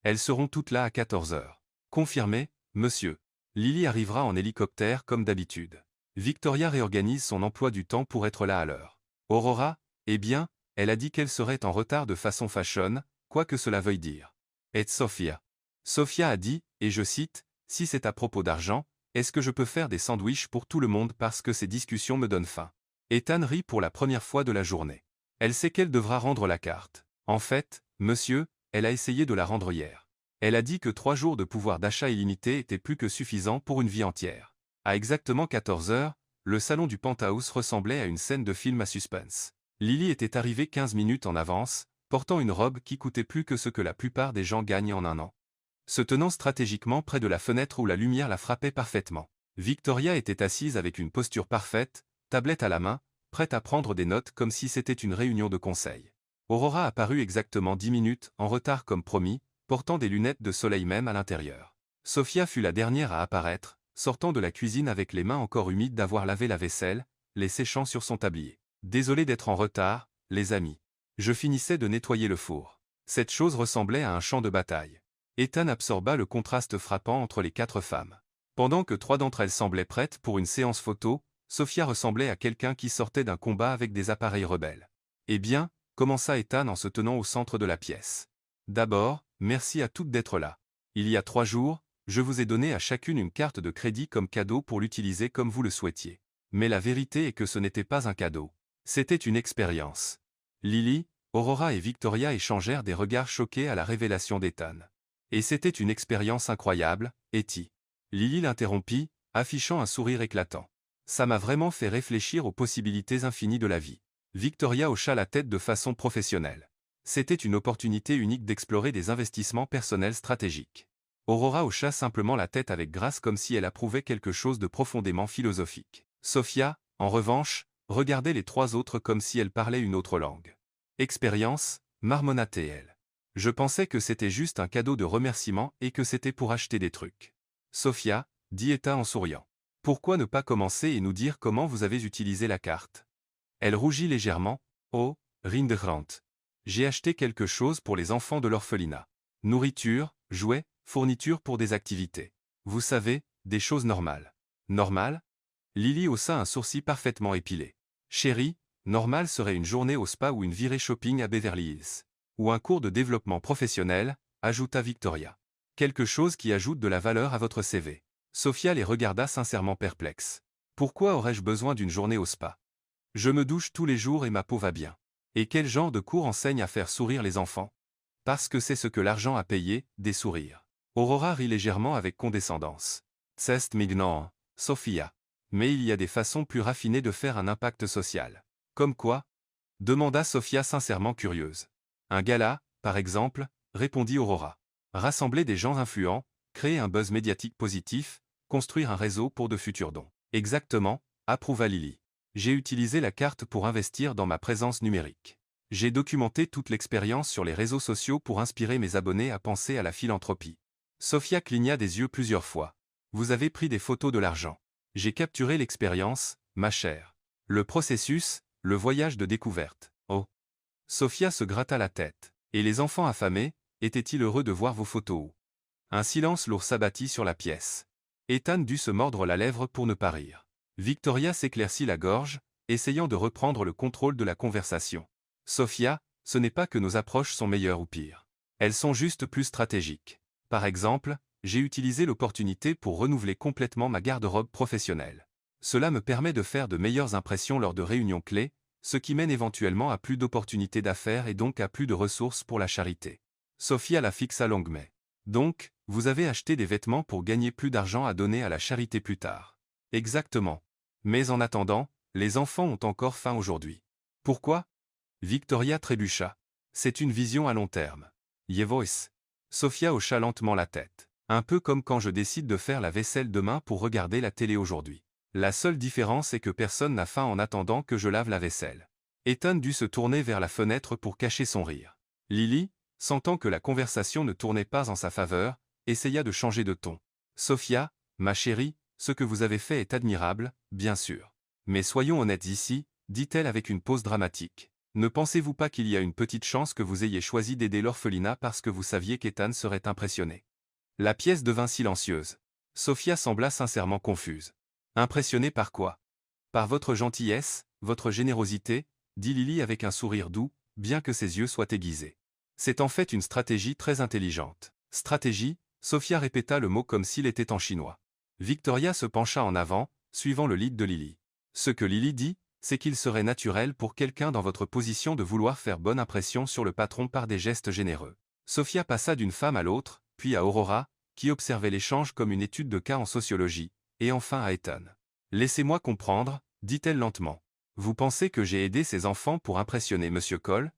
Elles seront toutes là à 14 heures. »« Confirmé, monsieur. » Lily arrivera en hélicoptère comme d'habitude. Victoria réorganise son emploi du temps pour être là à l'heure. Aurora, eh bien, elle a dit qu'elle serait en retard de façon fashion, quoi que cela veuille dire. Et Sophia. Sophia a dit, et je cite, « Si c'est à propos d'argent, est-ce que je peux faire des sandwichs pour tout le monde parce que ces discussions me donnent faim ?» Ethan rit pour la première fois de la journée. Elle sait qu'elle devra rendre la carte. En fait, monsieur, elle a essayé de la rendre hier. Elle a dit que 3 jours de pouvoir d'achat illimité étaient plus que suffisants pour une vie entière. À exactement 14 heures, le salon du penthouse ressemblait à une scène de film à suspense. Lily était arrivée 15 minutes en avance, portant une robe qui coûtait plus que ce que la plupart des gens gagnent en un an. Se tenant stratégiquement près de la fenêtre où la lumière la frappait parfaitement. Victoria était assise avec une posture parfaite, tablette à la main, prête à prendre des notes comme si c'était une réunion de conseil. Aurora apparut exactement 10 minutes, en retard comme promis, portant des lunettes de soleil même à l'intérieur. Sophia fut la dernière à apparaître, sortant de la cuisine avec les mains encore humides d'avoir lavé la vaisselle, les séchant sur son tablier. « Désolé d'être en retard, les amis. Je finissais de nettoyer le four. » Cette chose ressemblait à un champ de bataille. Ethan absorba le contraste frappant entre les 4 femmes. Pendant que 3 d'entre elles semblaient prêtes pour une séance photo, Sophia ressemblait à quelqu'un qui sortait d'un combat avec des appareils rebelles. « Eh bien, » commença Ethan en se tenant au centre de la pièce. « D'abord, merci à toutes d'être là. Il y a 3 jours, je vous ai donné à chacune une carte de crédit comme cadeau pour l'utiliser comme vous le souhaitiez. Mais la vérité est que ce n'était pas un cadeau. C'était une expérience. » Lily, Aurora et Victoria échangèrent des regards choqués à la révélation d'Ethan. « Et c'était une expérience incroyable, Etty. » Lily l'interrompit, affichant un sourire éclatant. « Ça m'a vraiment fait réfléchir aux possibilités infinies de la vie. » Victoria hocha la tête de façon professionnelle. C'était une opportunité unique d'explorer des investissements personnels stratégiques. Aurora hocha simplement la tête avec grâce comme si elle approuvait quelque chose de profondément philosophique. Sophia, en revanche, regardait les 3 autres comme si elle parlait une autre langue. « Expérience » marmonna-t-elle. « Je pensais que c'était juste un cadeau de remerciement et que c'était pour acheter des trucs. » Sophia, dit Ethan en souriant. « Pourquoi ne pas commencer et nous dire comment vous avez utilisé la carte ?» Elle rougit légèrement. « Oh, Rindegrant. J'ai acheté quelque chose pour les enfants de l'orphelinat. Nourriture, jouets, fournitures pour des activités. Vous savez, des choses normales. » « Normales ?» Lily haussa un sourcil parfaitement épilé. « Chérie, normal serait une journée au spa ou une virée shopping à Beverly Hills. Ou un cours de développement professionnel, ajouta Victoria. Quelque chose qui ajoute de la valeur à votre CV. » Sophia les regarda sincèrement perplexe. « Pourquoi aurais-je besoin d'une journée au spa? Je me douche tous les jours et ma peau va bien. Et quel genre de cours enseigne à faire sourire les enfants? Parce que c'est ce que l'argent a payé, des sourires. » Aurora rit légèrement avec condescendance. « C'est mignon, Sophia. Mais il y a des façons plus raffinées de faire un impact social. »« Comme quoi ?» demanda Sophia sincèrement curieuse. « Un gala, par exemple, » répondit Aurora. « Rassembler des gens influents, créer un buzz médiatique positif, construire un réseau pour de futurs dons. » « Exactement, » approuva Lily. « J'ai utilisé la carte pour investir dans ma présence numérique. J'ai documenté toute l'expérience sur les réseaux sociaux pour inspirer mes abonnés à penser à la philanthropie. » Sophia cligna des yeux plusieurs fois. « Vous avez pris des photos de l'argent. J'ai capturé l'expérience, ma chère. Le processus, le voyage de découverte. Sophia se gratta la tête. Et les enfants affamés, étaient-ils heureux de voir vos photos? Un silence lourd s'abattit sur la pièce. Ethan dut se mordre la lèvre pour ne pas rire. Victoria s'éclaircit la gorge, essayant de reprendre le contrôle de la conversation. Sophia, ce n'est pas que nos approches sont meilleures ou pires. Elles sont juste plus stratégiques. Par exemple, j'ai utilisé l'opportunité pour renouveler complètement ma garde-robe professionnelle. Cela me permet de faire de meilleures impressions lors de réunions clés, ce qui mène éventuellement à plus d'opportunités d'affaires et donc à plus de ressources pour la charité. Sophia la fixa longuement. Donc, vous avez acheté des vêtements pour gagner plus d'argent à donner à la charité plus tard. Exactement. Mais en attendant, les enfants ont encore faim aujourd'hui. Pourquoi? Victoria trébucha. C'est une vision à long terme. Yevois. Sophia hocha lentement la tête. Un peu comme quand je décide de faire la vaisselle demain pour regarder la télé aujourd'hui. La seule différence est que personne n'a faim en attendant que je lave la vaisselle. Ethan dut se tourner vers la fenêtre pour cacher son rire. Lily, sentant que la conversation ne tournait pas en sa faveur, essaya de changer de ton. Sophia, ma chérie, ce que vous avez fait est admirable, bien sûr. Mais soyons honnêtes ici, dit-elle avec une pause dramatique. Ne pensez-vous pas qu'il y a une petite chance que vous ayez choisi d'aider l'orphelinat parce que vous saviez qu'Ethan serait impressionné? La pièce devint silencieuse. Sophia sembla sincèrement confuse. Impressionnée par quoi? Par votre gentillesse, votre générosité, dit Lily avec un sourire doux, bien que ses yeux soient aiguisés. C'est en fait une stratégie très intelligente. Stratégie, Sophia répéta le mot comme s'il était en chinois. Victoria se pencha en avant, suivant le lead de Lily. Ce que Lily dit, c'est qu'il serait naturel pour quelqu'un dans votre position de vouloir faire bonne impression sur le patron par des gestes généreux. Sophia passa d'une femme à l'autre, puis à Aurora, qui observait l'échange comme une étude de cas en sociologie, et enfin à Ethan. Laissez-moi comprendre, dit-elle lentement. Vous pensez que j'ai aidé ces enfants pour impressionner Monsieur Cole?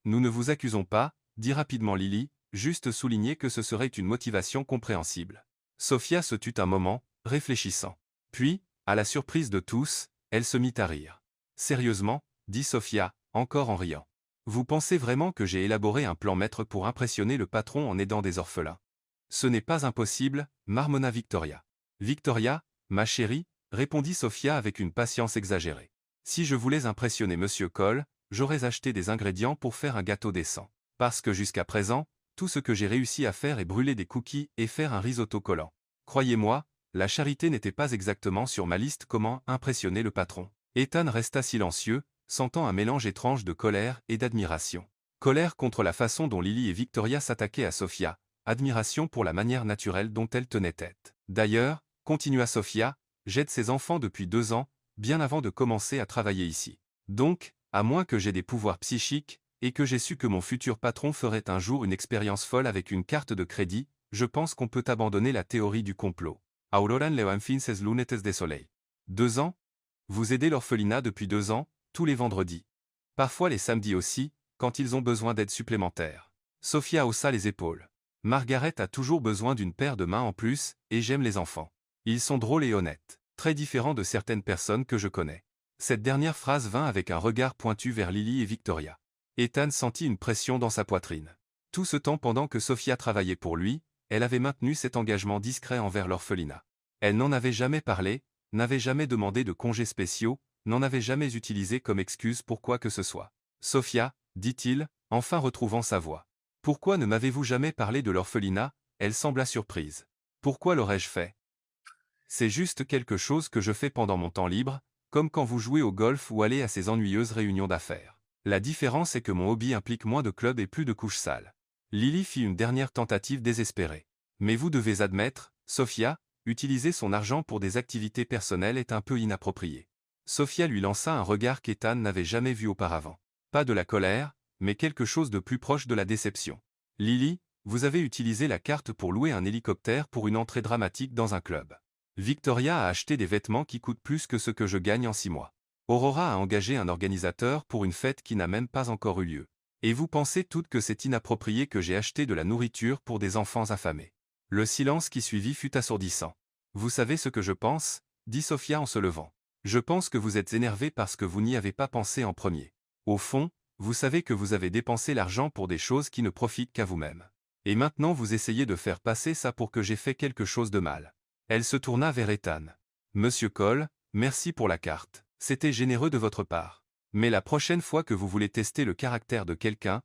Nous ne vous accusons pas, dit rapidement Lily, juste souligner que ce serait une motivation compréhensible. Sophia se tut un moment, réfléchissant. Puis, à la surprise de tous, elle se mit à rire. Sérieusement, dit Sophia, encore en riant. Vous pensez vraiment que j'ai élaboré un plan maître pour impressionner le patron en aidant des orphelins? Ce n'est pas impossible, marmonna Victoria. Victoria, ma chérie, répondit Sophia avec une patience exagérée. Si je voulais impressionner Monsieur Cole, j'aurais acheté des ingrédients pour faire un gâteau décent. Parce que jusqu'à présent, tout ce que j'ai réussi à faire est brûler des cookies et faire un risotto collant. Croyez-moi, la charité n'était pas exactement sur ma liste comment impressionner le patron. Ethan resta silencieux, sentant un mélange étrange de colère et d'admiration. Colère contre la façon dont Lily et Victoria s'attaquaient à Sophia, admiration pour la manière naturelle dont elle tenait tête. D'ailleurs, continua Sophia, j'aide ces enfants depuis 2 ans, bien avant de commencer à travailler ici. Donc, à moins que j'aie des pouvoirs psychiques, et que j'ai su que mon futur patron ferait un jour une expérience folle avec une carte de crédit, je pense qu'on peut abandonner la théorie du complot. Auroran leo finces lunetes de soleil. 2 ans? Vous aidez l'orphelinat depuis 2 ans, tous les vendredis. Parfois les samedis aussi, quand ils ont besoin d'aide supplémentaire. Sophia haussa les épaules. Margaret a toujours besoin d'une paire de mains en plus, et j'aime les enfants. Ils sont drôles et honnêtes, très différents de certaines personnes que je connais. Cette dernière phrase vint avec un regard pointu vers Lily et Victoria. Ethan sentit une pression dans sa poitrine. Tout ce temps pendant que Sophia travaillait pour lui, elle avait maintenu cet engagement discret envers l'orphelinat. Elle n'en avait jamais parlé, n'avait jamais demandé de congés spéciaux, n'en avait jamais utilisé comme excuse pour quoi que ce soit. Sophia, dit-il, enfin retrouvant sa voix. Pourquoi ne m'avez-vous jamais parlé de l'orphelinat? Elle sembla surprise. Pourquoi l'aurais-je fait? C'est juste quelque chose que je fais pendant mon temps libre, comme quand vous jouez au golf ou allez à ces ennuyeuses réunions d'affaires. La différence est que mon hobby implique moins de clubs et plus de couches sales. Lily fit une dernière tentative désespérée. Mais vous devez admettre, Sophia, utiliser son argent pour des activités personnelles est un peu inapproprié. Sophia lui lança un regard qu'Ethan n'avait jamais vu auparavant. Pas de la colère, mais quelque chose de plus proche de la déception. Lily, vous avez utilisé la carte pour louer un hélicoptère pour une entrée dramatique dans un club. Victoria a acheté des vêtements qui coûtent plus que ce que je gagne en 6 mois. Aurora a engagé un organisateur pour une fête qui n'a même pas encore eu lieu. Et vous pensez toutes que c'est inapproprié que j'ai acheté de la nourriture pour des enfants affamés. Le silence qui suivit fut assourdissant. Vous savez ce que je pense? Dit Sophia en se levant. Je pense que vous êtes énervé parce que vous n'y avez pas pensé en premier. Au fond, vous savez que vous avez dépensé l'argent pour des choses qui ne profitent qu'à vous-même. Et maintenant vous essayez de faire passer ça pour que j'ai fait quelque chose de mal. Elle se tourna vers Ethan. Monsieur Cole, merci pour la carte. C'était généreux de votre part. Mais la prochaine fois que vous voulez tester le caractère de quelqu'un,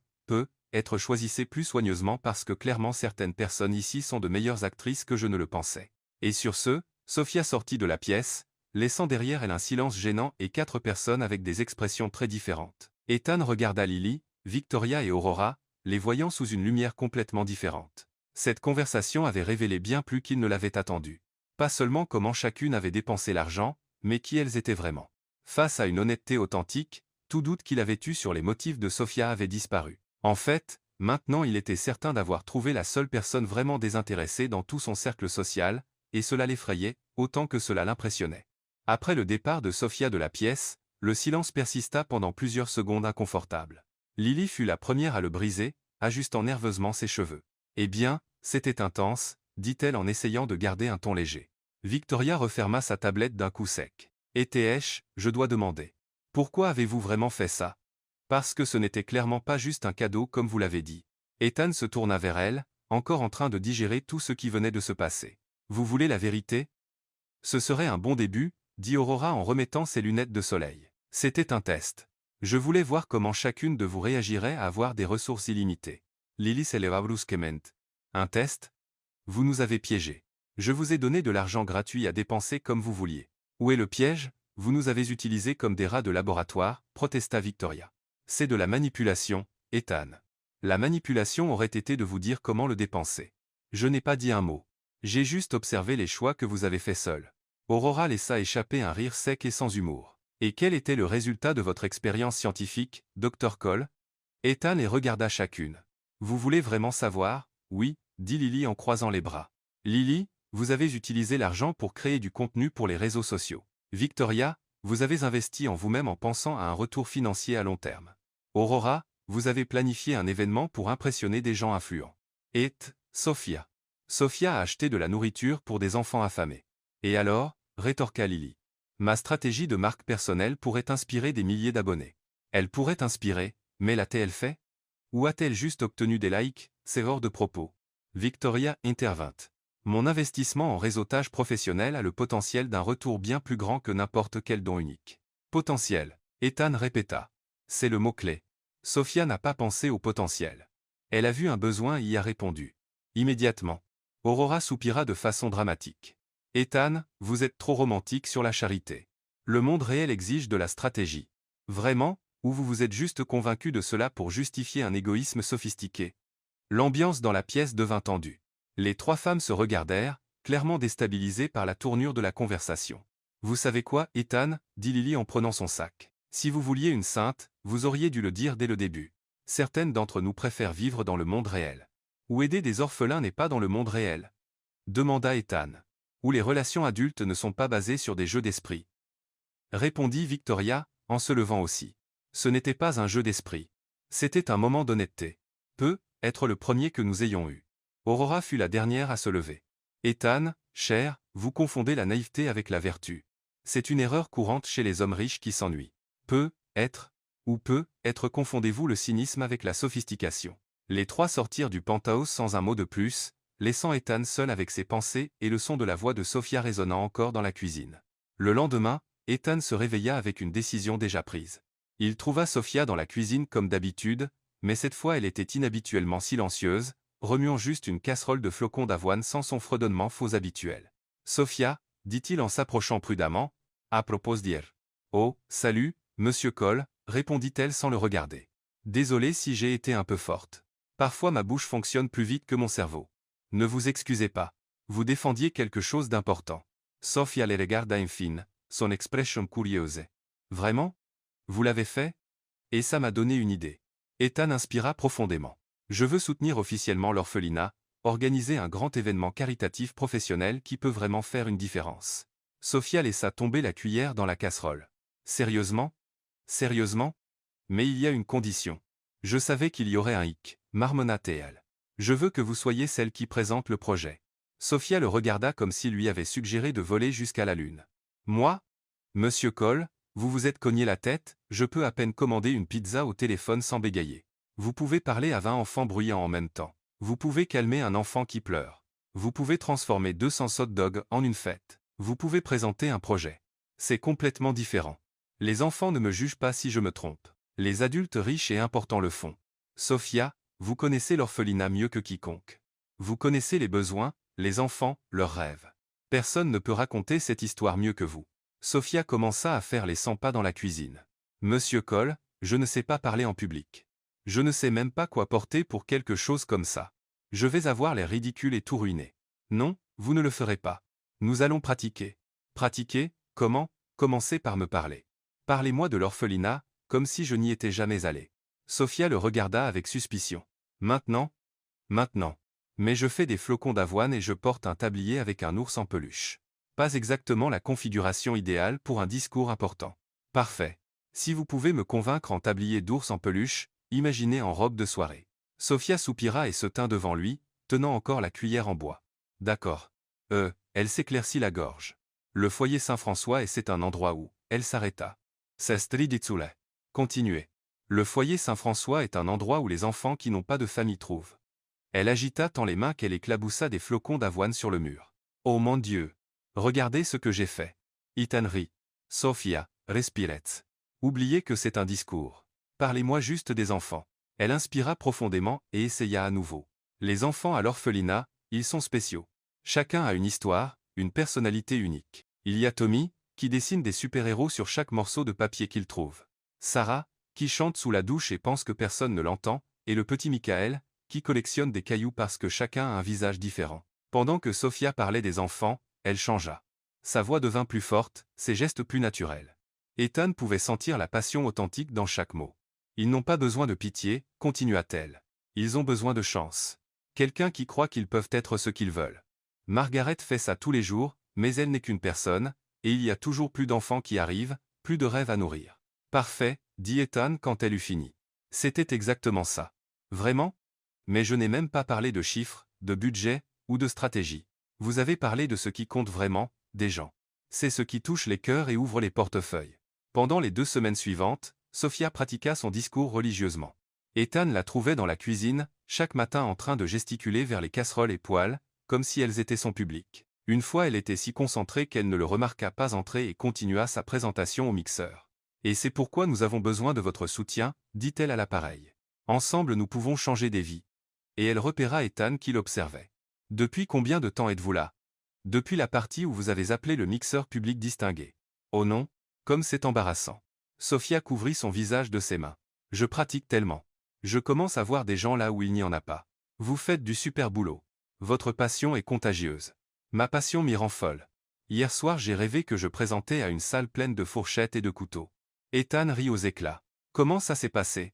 choisissez plus soigneusement parce que clairement certaines personnes ici sont de meilleures actrices que je ne le pensais. Et sur ce, Sophia sortit de la pièce, laissant derrière elle un silence gênant et 4 personnes avec des expressions très différentes. Ethan regarda Lily, Victoria et Aurora, les voyant sous une lumière complètement différente. Cette conversation avait révélé bien plus qu'il ne l'avait attendu. Pas seulement comment chacune avait dépensé l'argent, mais qui elles étaient vraiment. Face à une honnêteté authentique, tout doute qu'il avait eu sur les motifs de Sophia avait disparu. En fait, maintenant il était certain d'avoir trouvé la seule personne vraiment désintéressée dans tout son cercle social, et cela l'effrayait, autant que cela l'impressionnait. Après le départ de Sophia de la pièce, le silence persista pendant plusieurs secondes inconfortables. Lily fut la première à le briser, ajustant nerveusement ses cheveux. « Eh bien, c'était intense », dit-elle en essayant de garder un ton léger. Victoria referma sa tablette d'un coup sec. « Étais-je, je dois demander. Pourquoi avez-vous vraiment fait ça ? Parce que ce n'était clairement pas juste un cadeau comme vous l'avez dit. » Ethan se tourna vers elle, encore en train de digérer tout ce qui venait de se passer. « Vous voulez la vérité ? Ce serait un bon début, » dit Aurora en remettant ses lunettes de soleil. « C'était un test. Je voulais voir comment chacune de vous réagirait à avoir des ressources illimitées. » Lily s'éleva brusquement. « Un test ? Vous nous avez piégés. Je vous ai donné de l'argent gratuit à dépenser comme vous vouliez. Où est le piège ? Vous nous avez utilisés comme des rats de laboratoire, protesta Victoria. C'est de la manipulation, Ethan. La manipulation aurait été de vous dire comment le dépenser. Je n'ai pas dit un mot. J'ai juste observé les choix que vous avez faits seul. Aurora laissa échapper un rire sec et sans humour. Et quel était le résultat de votre expérience scientifique, Dr. Cole ? Ethan les regarda chacune. Vous voulez vraiment savoir ? Oui, dit Lily en croisant les bras. Lily, vous avez utilisé l'argent pour créer du contenu pour les réseaux sociaux. Victoria, vous avez investi en vous-même en pensant à un retour financier à long terme. Aurora, vous avez planifié un événement pour impressionner des gens influents. Et Sophia. Sophia a acheté de la nourriture pour des enfants affamés. Et alors, rétorqua Lily. Ma stratégie de marque personnelle pourrait inspirer des milliers d'abonnés. Elle pourrait inspirer, mais l'a-t-elle fait ? Ou a-t-elle juste obtenu des likes ? C'est hors de propos. Victoria intervint. Mon investissement en réseautage professionnel a le potentiel d'un retour bien plus grand que n'importe quel don unique. Potentiel. Ethan répéta. C'est le mot-clé. Sophia n'a pas pensé au potentiel. Elle a vu un besoin et y a répondu. Immédiatement. Aurora soupira de façon dramatique. Ethan, vous êtes trop romantique sur la charité. Le monde réel exige de la stratégie. Vraiment, ou vous vous êtes juste convaincu de cela pour justifier un égoïsme sophistiqué ? L'ambiance dans la pièce devint tendue. Les 3 femmes se regardèrent, clairement déstabilisées par la tournure de la conversation. Vous savez quoi, Ethan, dit Lily en prenant son sac. Si vous vouliez une sainte, vous auriez dû le dire dès le début. Certaines d'entre nous préfèrent vivre dans le monde réel. Ou aider des orphelins n'est pas dans le monde réel ? Demanda Ethan. Où les relations adultes ne sont pas basées sur des jeux d'esprit. Répondit Victoria, en se levant aussi. Ce n'était pas un jeu d'esprit. C'était un moment d'honnêteté. Être le premier que nous ayons eu. Aurora fut la dernière à se lever. Ethan, cher, vous confondez la naïveté avec la vertu. C'est une erreur courante chez les hommes riches qui s'ennuient. Peut-être confondez-vous le cynisme avec la sophistication. Les 3 sortirent du penthouse sans un mot de plus, laissant Ethan seul avec ses pensées et le son de la voix de Sophia résonnant encore dans la cuisine. Le lendemain, Ethan se réveilla avec une décision déjà prise. Il trouva Sophia dans la cuisine comme d'habitude, mais cette fois elle était inhabituellement silencieuse, remuant juste une casserole de flocons d'avoine sans son fredonnement faux habituel. « Sophia, dit-il en s'approchant prudemment, à propos dire. « Oh, salut, monsieur Cole, répondit-elle sans le regarder. « Désolée si j'ai été un peu forte. Parfois ma bouche fonctionne plus vite que mon cerveau. Ne vous excusez pas. Vous défendiez quelque chose d'important. » Sophia le regarda infine, son expression curieuse. « Vraiment ? Vous l'avez fait ? Et ça m'a donné une idée. » Ethan inspira profondément. « Je veux soutenir officiellement l'orphelinat, organiser un grand événement caritatif professionnel qui peut vraiment faire une différence. » Sophia laissa tomber la cuillère dans la casserole. « Sérieusement ? Sérieusement ? Mais il y a une condition. Je savais qu'il y aurait un hic, marmonna-t-elle. Je veux que vous soyez celle qui présente le projet. » Sophia le regarda comme s'il lui avait suggéré de voler jusqu'à la lune. « Moi ? Monsieur Cole, vous vous êtes cogné la tête, je peux à peine commander une pizza au téléphone sans bégayer. Vous pouvez parler à 20 enfants bruyants en même temps. Vous pouvez calmer un enfant qui pleure. Vous pouvez transformer 200 hot dogs en une fête. Vous pouvez présenter un projet. C'est complètement différent. Les enfants ne me jugent pas si je me trompe. Les adultes riches et importants le font. Sophia, vous connaissez l'orphelinat mieux que quiconque. Vous connaissez les besoins, les enfants, leurs rêves. Personne ne peut raconter cette histoire mieux que vous. Sophia commença à faire les 100 pas dans la cuisine. Monsieur Cole, je ne sais pas parler en public. Je ne sais même pas quoi porter pour quelque chose comme ça. Je vais avoir l'air ridicule et tout ruiné. Non, vous ne le ferez pas. Nous allons pratiquer. Pratiquer, comment? Commencez par me parler. Parlez-moi de l'orphelinat, comme si je n'y étais jamais allé. Sophia le regarda avec suspicion. Maintenant? Maintenant. Mais je fais des flocons d'avoine et je porte un tablier avec un ours en peluche. Pas exactement la configuration idéale pour un discours important. Parfait. Si vous pouvez me convaincre en tablier d'ours en peluche, imaginez en robe de soirée. Sophia soupira et se tint devant lui, tenant encore la cuillère en bois. D'accord. Elle s'éclaircit la gorge. Le foyer Saint-François et c'est un endroit où, elle s'arrêta. C'est striditsule. Continuez. Le foyer Saint-François est un endroit où les enfants qui n'ont pas de famille trouvent. Elle agita tant les mains qu'elle éclaboussa des flocons d'avoine sur le mur. Oh mon Dieu! Regardez ce que j'ai fait. Ethan rit. Sophia, respirez. Oubliez que c'est un discours. Parlez-moi juste des enfants. Elle inspira profondément et essaya à nouveau. Les enfants à l'orphelinat, ils sont spéciaux. Chacun a une histoire, une personnalité unique. Il y a Tommy, qui dessine des super-héros sur chaque morceau de papier qu'il trouve. Sarah, qui chante sous la douche et pense que personne ne l'entend, et le petit Michael, qui collectionne des cailloux parce que chacun a un visage différent. Pendant que Sophia parlait des enfants, elle changea. Sa voix devint plus forte, ses gestes plus naturels. Ethan pouvait sentir la passion authentique dans chaque mot. Ils n'ont pas besoin de pitié, continua-t-elle. Ils ont besoin de chance. Quelqu'un qui croit qu'ils peuvent être ce qu'ils veulent. Margaret fait ça tous les jours, mais elle n'est qu'une personne, et il y a toujours plus d'enfants qui arrivent, plus de rêves à nourrir. Parfait, dit Ethan quand elle eut fini. C'était exactement ça. Vraiment? Mais je n'ai même pas parlé de chiffres, de budget, ou de stratégie. Vous avez parlé de ce qui compte vraiment, des gens. C'est ce qui touche les cœurs et ouvre les portefeuilles. Pendant les 2 semaines suivantes, Sophia pratiqua son discours religieusement. Ethan la trouvait dans la cuisine, chaque matin en train de gesticuler vers les casseroles et poêles, comme si elles étaient son public. Une fois elle était si concentrée qu'elle ne le remarqua pas entrer et continua sa présentation au mixeur. Et c'est pourquoi nous avons besoin de votre soutien, dit-elle à l'appareil. Ensemble nous pouvons changer des vies. Et elle repéra Ethan qui l'observait. Depuis combien de temps êtes-vous là? Depuis la partie où vous avez appelé le mixeur public distingué. Oh non, comme c'est embarrassant. Sophia couvrit son visage de ses mains. Je pratique tellement. Je commence à voir des gens là où il n'y en a pas. Vous faites du super boulot. Votre passion est contagieuse. Ma passion m'y rend folle. Hier soir j'ai rêvé que je présentais à une salle pleine de fourchettes et de couteaux. Ethan rit aux éclats. Comment ça s'est passé?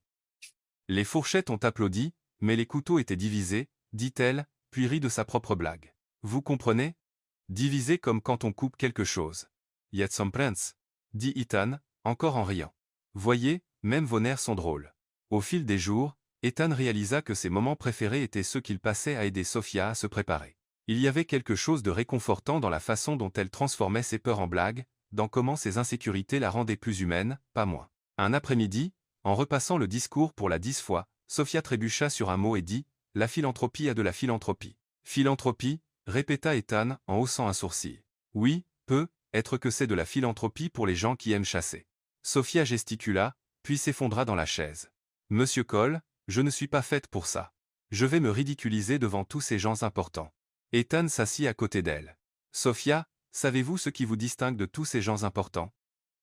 Les fourchettes ont applaudi, mais les couteaux étaient divisés, dit-elle, puis rit de sa propre blague. Vous comprenez? Divisés comme quand on coupe quelque chose. Yet some prince, dit Ethan, encore en riant. Voyez, même vos nerfs sont drôles. Au fil des jours, Ethan réalisa que ses moments préférés étaient ceux qu'il passait à aider Sophia à se préparer. Il y avait quelque chose de réconfortant dans la façon dont elle transformait ses peurs en blagues, dans comment ses insécurités la rendaient plus humaine, pas moins. Un après-midi, en repassant le discours pour la 10e fois, Sophia trébucha sur un mot et dit « La philanthropie a de la philanthropie. » Philanthropie, répéta Ethan en haussant un sourcil. Oui, peut être que c'est de la philanthropie pour les gens qui aiment chasser. Sophia gesticula, puis s'effondra dans la chaise. Monsieur Cole, je ne suis pas faite pour ça. Je vais me ridiculiser devant tous ces gens importants. Ethan s'assit à côté d'elle. Sophia, savez-vous ce qui vous distingue de tous ces gens importants?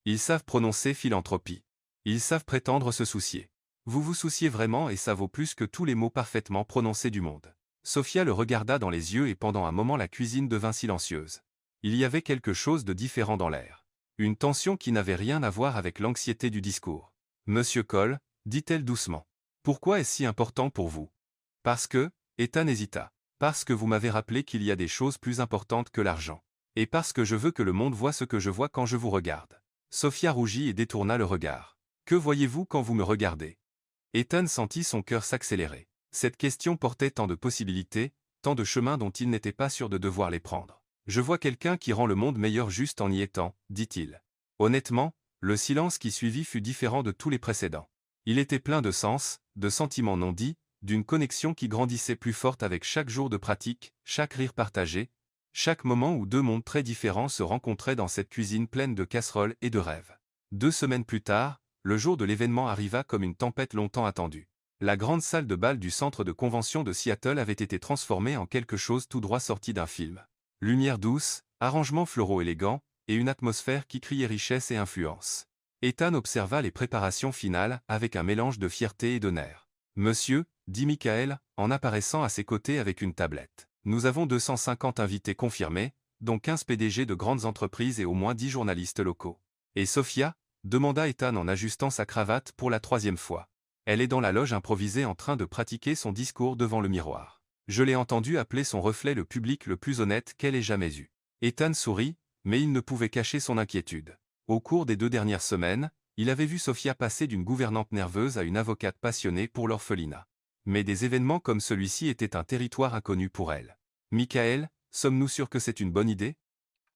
Ils savent prononcer philanthropie. Ils savent prétendre se soucier. Vous vous souciez vraiment et ça vaut plus que tous les mots parfaitement prononcés du monde. Sophia le regarda dans les yeux et pendant un moment la cuisine devint silencieuse. Il y avait quelque chose de différent dans l'air. Une tension qui n'avait rien à voir avec l'anxiété du discours. Monsieur Cole, dit-elle doucement. Pourquoi est-ce si important pour vous? Parce que, Ethan hésita. Parce que vous m'avez rappelé qu'il y a des choses plus importantes que l'argent. Et parce que je veux que le monde voie ce que je vois quand je vous regarde. Sophia rougit et détourna le regard. Que voyez-vous quand vous me regardez? Ethan sentit son cœur s'accélérer. Cette question portait tant de possibilités, tant de chemins dont il n'était pas sûr de devoir les prendre. Je vois quelqu'un qui rend le monde meilleur juste en y étant, dit-il. Honnêtement, le silence qui suivit fut différent de tous les précédents. Il était plein de sens, de sentiments non dits, d'une connexion qui grandissait plus forte avec chaque jour de pratique, chaque rire partagé, chaque moment où 2 mondes très différents se rencontraient dans cette cuisine pleine de casseroles et de rêves. 2 semaines plus tard, le jour de l'événement arriva comme une tempête longtemps attendue. La grande salle de bal du centre de convention de Seattle avait été transformée en quelque chose tout droit sorti d'un film. Lumière douce, arrangements floraux élégants, et une atmosphère qui criait richesse et influence. Ethan observa les préparations finales avec un mélange de fierté et de nerfs. « Monsieur », dit Michael, en apparaissant à ses côtés avec une tablette. « Nous avons 250 invités confirmés, dont 15 PDG de grandes entreprises et au moins 10 journalistes locaux. » « Et Sophia ?» demanda Ethan en ajustant sa cravate pour la 3e fois. « Elle est dans la loge improvisée en train de pratiquer son discours devant le miroir. Je l'ai entendu appeler son reflet le public le plus honnête qu'elle ait jamais eu. » Ethan sourit, mais il ne pouvait cacher son inquiétude. Au cours des 2 dernières semaines, il avait vu Sophia passer d'une gouvernante nerveuse à une avocate passionnée pour l'orphelinat. Mais des événements comme celui-ci étaient un territoire inconnu pour elle. « Michael, sommes-nous sûrs que c'est une bonne idée ? »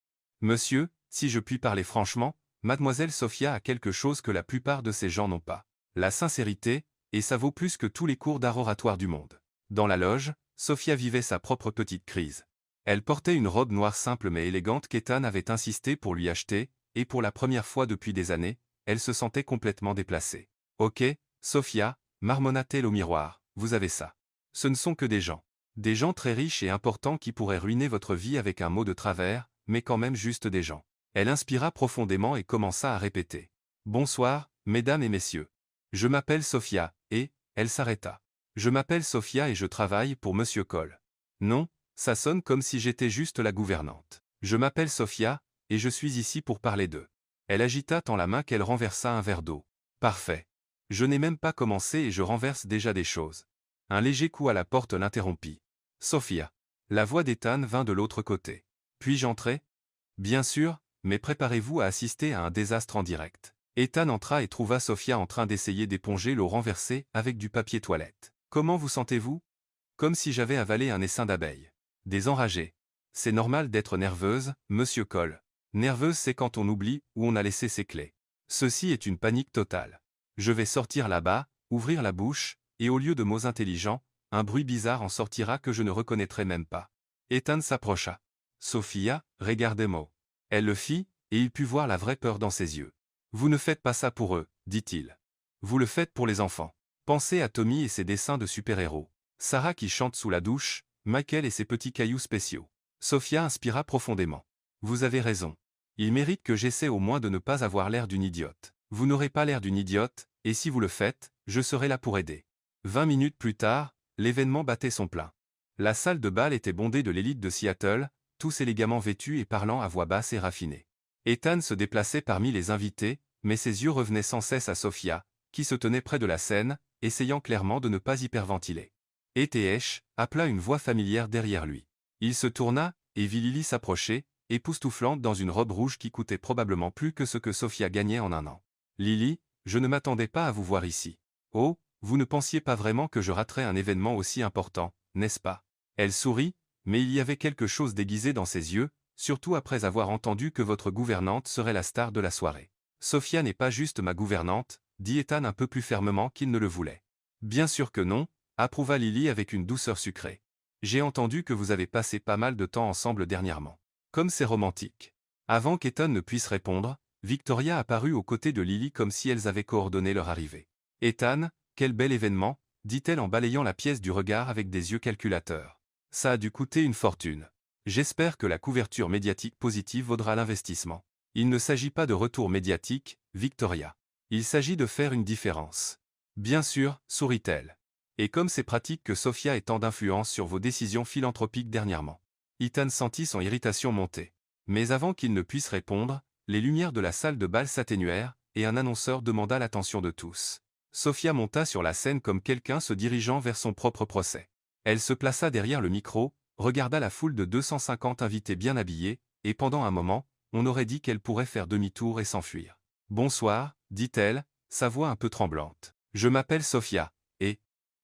« Monsieur, si je puis parler franchement, Mademoiselle Sophia a quelque chose que la plupart de ces gens n'ont pas. La sincérité, et ça vaut plus que tous les cours d'art oratoire du monde. » Dans la loge, Sophia vivait sa propre petite crise. Elle portait une robe noire simple mais élégante qu'Ethan avait insisté pour lui acheter, et pour la première fois depuis des années, elle se sentait complètement déplacée. « Ok, Sophia, marmonna-t-elle au miroir, vous avez ça. Ce ne sont que des gens. Des gens très riches et importants qui pourraient ruiner votre vie avec un mot de travers, mais quand même juste des gens. » Elle inspira profondément et commença à répéter. « Bonsoir, mesdames et messieurs. Je m'appelle Sophia, et… » Elle s'arrêta. « Je m'appelle Sophia et je travaille pour Monsieur Cole. » Non, ça sonne comme si j'étais juste la gouvernante. « Je m'appelle Sophia, et je suis ici pour parler d'eux. » Elle agita tant la main qu'elle renversa un verre d'eau. « Parfait. Je n'ai même pas commencé et je renverse déjà des choses. » Un léger coup à la porte l'interrompit. « Sophia. » La voix d'Ethan vint de l'autre côté. « Puis-je entrer ? » « Bien sûr, mais préparez-vous à assister à un désastre en direct. » Ethan entra et trouva Sophia en train d'essayer d'éponger l'eau renversée avec du papier toilette. « Comment vous sentez-vous ? » « Comme si j'avais avalé un essaim d'abeilles. »« Des enragés. C'est normal d'être nerveuse, Monsieur Cole. Nerveuse c'est quand on oublie où on a laissé ses clés. Ceci est une panique totale. Je vais sortir là-bas, ouvrir la bouche, et au lieu de mots intelligents, un bruit bizarre en sortira que je ne reconnaîtrai même pas. » Ethan s'approcha. « Sophia, regardez-moi. » Elle le fit, et il put voir la vraie peur dans ses yeux. « Vous ne faites pas ça pour eux, dit-il. Vous le faites pour les enfants. Pensez à Tommy et ses dessins de super-héros. Sarah qui chante sous la douche, Michael et ses petits cailloux spéciaux. » Sophia inspira profondément. « Vous avez raison. Il mérite que j'essaie au moins de ne pas avoir l'air d'une idiote. Vous n'aurez pas l'air d'une idiote, et si vous le faites, je serai là pour aider. » 20 minutes plus tard, l'événement battait son plein. La salle de bal était bondée de l'élite de Seattle, tous élégamment vêtus et parlant à voix basse et raffinée. Ethan se déplaçait parmi les invités, mais ses yeux revenaient sans cesse à Sophia, qui se tenait près de la scène, essayant clairement de ne pas hyperventiler. « ETH » appela une voix familière derrière lui. Il se tourna, et vit Lily s'approcher, époustouflante dans une robe rouge qui coûtait probablement plus que ce que Sophia gagnait en un an. « Lily, je ne m'attendais pas à vous voir ici. Oh, vous ne pensiez pas vraiment que je raterais un événement aussi important, n'est-ce pas ?» Elle sourit, mais il y avait quelque chose d'aiguisé dans ses yeux, surtout après avoir entendu que votre gouvernante serait la star de la soirée. « Sophia n'est pas juste ma gouvernante, » dit Ethan un peu plus fermement qu'il ne le voulait. « Bien sûr que non, » approuva Lily avec une douceur sucrée. « J'ai entendu que vous avez passé pas mal de temps ensemble dernièrement. Comme c'est romantique. » Avant qu'Ethan ne puisse répondre, Victoria apparut aux côtés de Lily comme si elles avaient coordonné leur arrivée. « Ethan, quel bel événement, » dit-elle en balayant la pièce du regard avec des yeux calculateurs. « Ça a dû coûter une fortune. J'espère que la couverture médiatique positive vaudra l'investissement. » « Il ne s'agit pas de retour médiatique, Victoria. Il s'agit de faire une différence. » « Bien sûr, » sourit-elle. « Et comme c'est pratique que Sophia ait tant d'influence sur vos décisions philanthropiques dernièrement. » Ethan sentit son irritation monter. Mais avant qu'il ne puisse répondre, les lumières de la salle de bal s'atténuèrent, et un annonceur demanda l'attention de tous. Sophia monta sur la scène comme quelqu'un se dirigeant vers son propre procès. Elle se plaça derrière le micro, regarda la foule de 250 invités bien habillés, et pendant un moment, on aurait dit qu'elle pourrait faire demi-tour et s'enfuir. « Bonsoir, » dit-elle, sa voix un peu tremblante. « Je m'appelle Sophia, et… »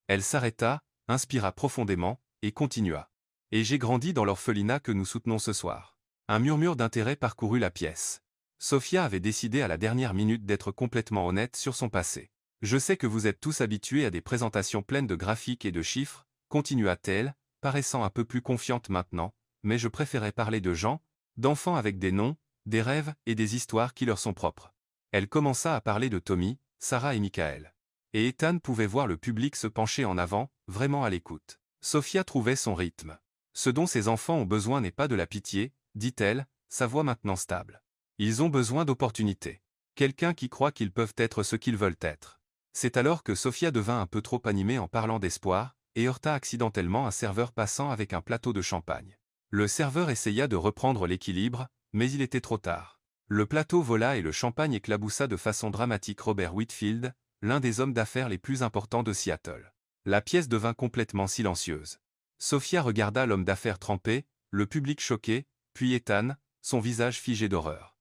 Elle s'arrêta, inspira profondément, et continua. « Et j'ai grandi dans l'orphelinat que nous soutenons ce soir. » Un murmure d'intérêt parcourut la pièce. Sophia avait décidé à la dernière minute d'être complètement honnête sur son passé. « Je sais que vous êtes tous habitués à des présentations pleines de graphiques et de chiffres, » continua-t-elle, paraissant un peu plus confiante maintenant, « mais je préférais parler de gens, d'enfants avec des noms, des rêves et des histoires qui leur sont propres. Elle commença à parler de Tommy, Sarah et Michael. Et Ethan pouvait voir le public se pencher en avant, vraiment à l'écoute. Sophia trouvait son rythme. Ce dont ces enfants ont besoin n'est pas de la pitié, dit-elle, sa voix maintenant stable. Ils ont besoin d'opportunités. Quelqu'un qui croit qu'ils peuvent être ce qu'ils veulent être. C'est alors que Sophia devint un peu trop animée en parlant d'espoir, et heurta accidentellement un serveur passant avec un plateau de champagne. Le serveur essaya de reprendre l'équilibre, mais il était trop tard. Le plateau vola et le champagne éclaboussa de façon dramatique Robert Whitfield, l'un des hommes d'affaires les plus importants de Seattle. La pièce devint complètement silencieuse. Sophia regarda l'homme d'affaires trempé, le public choqué, puis Ethan, son visage figé d'horreur.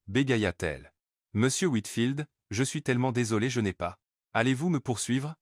Bégaya-t-elle. Monsieur Whitfield, je suis tellement désolé, je n'ai pas. Allez-vous me poursuivre?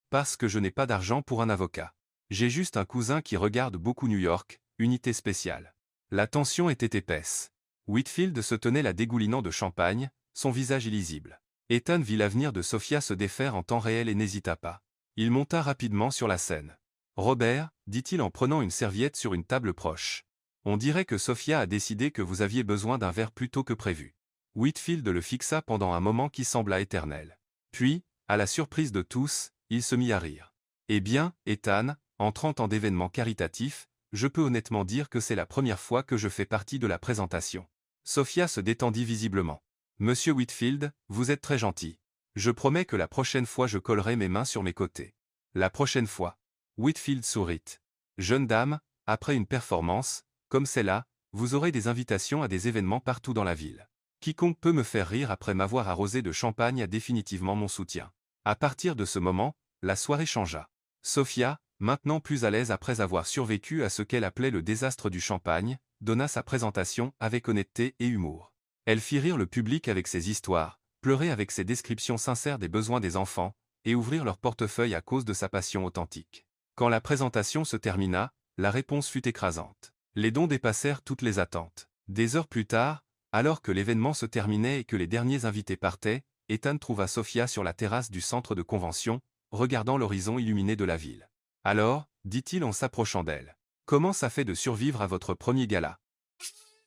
Parce que je n'ai pas d'argent pour un avocat. J'ai juste un cousin qui regarde beaucoup New York, unité spéciale. La tension était épaisse. Whitfield se tenait là dégoulinant de champagne, son visage illisible. Ethan vit l'avenir de Sophia se défaire en temps réel et n'hésita pas. Il monta rapidement sur la scène. Robert, dit-il en prenant une serviette sur une table proche. On dirait que Sophia a décidé que vous aviez besoin d'un verre plus tôt que prévu. Whitfield le fixa pendant un moment qui sembla éternel. Puis, à la surprise de tous, il se mit à rire. Eh bien, Ethan, entrant en d'événements caritatifs, je peux honnêtement dire que c'est la première fois que je fais partie de la présentation. Sophia se détendit visiblement. Monsieur Whitfield, vous êtes très gentil. Je promets que la prochaine fois je collerai mes mains sur mes côtés. La prochaine fois. Whitfield sourit. Jeune dame, après une performance, comme celle-là, vous aurez des invitations à des événements partout dans la ville. Quiconque peut me faire rire après m'avoir arrosé de champagne a définitivement mon soutien. À partir de ce moment, la soirée changea. Sophia, maintenant plus à l'aise après avoir survécu à ce qu'elle appelait le désastre du champagne, donna sa présentation avec honnêteté et humour. Elle fit rire le public avec ses histoires, pleurer avec ses descriptions sincères des besoins des enfants, et ouvrir leur portefeuille à cause de sa passion authentique. Quand la présentation se termina, la réponse fut écrasante. Les dons dépassèrent toutes les attentes. Des heures plus tard, alors que l'événement se terminait et que les derniers invités partaient, Ethan trouva Sophia sur la terrasse du centre de convention, regardant l'horizon illuminé de la ville. Alors, dit-il en s'approchant d'elle, comment ça fait de survivre à votre premier gala?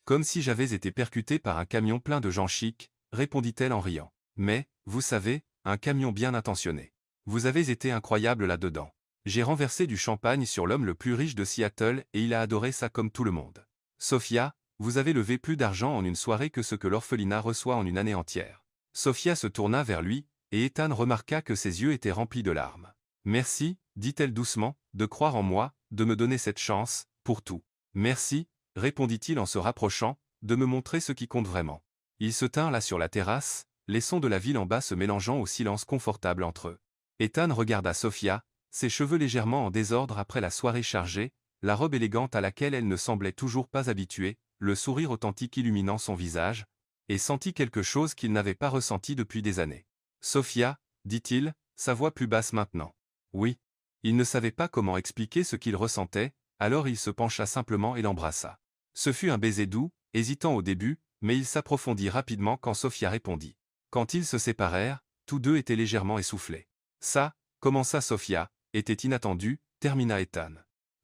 Comme si j'avais été percuté par un camion plein de gens chics, répondit-elle en riant. Mais, vous savez, un camion bien intentionné. Vous avez été incroyable là-dedans. J'ai renversé du champagne sur l'homme le plus riche de Seattle et il a adoré ça comme tout le monde. Sophia, vous avez levé plus d'argent en une soirée que ce que l'orphelinat reçoit en une année entière. Sophia se tourna vers lui, et Ethan remarqua que ses yeux étaient remplis de larmes. Merci, dit-elle doucement, de croire en moi, de me donner cette chance, pour tout. Merci, répondit-il en se rapprochant, de me montrer ce qui compte vraiment. Ils se tinrent là sur la terrasse, les sons de la ville en bas se mélangeant au silence confortable entre eux. Ethan regarda Sophia, ses cheveux légèrement en désordre après la soirée chargée, la robe élégante à laquelle elle ne semblait toujours pas habituée, le sourire authentique illuminant son visage, et sentit quelque chose qu'il n'avait pas ressenti depuis des années. Sophia, dit-il, sa voix plus basse maintenant. Oui. Il ne savait pas comment expliquer ce qu'il ressentait, alors il se pencha simplement et l'embrassa. Ce fut un baiser doux, hésitant au début, mais il s'approfondit rapidement quand Sophia répondit. Quand ils se séparèrent, tous deux étaient légèrement essoufflés. Ça, commença Sophia, était inattendu, termina Ethan.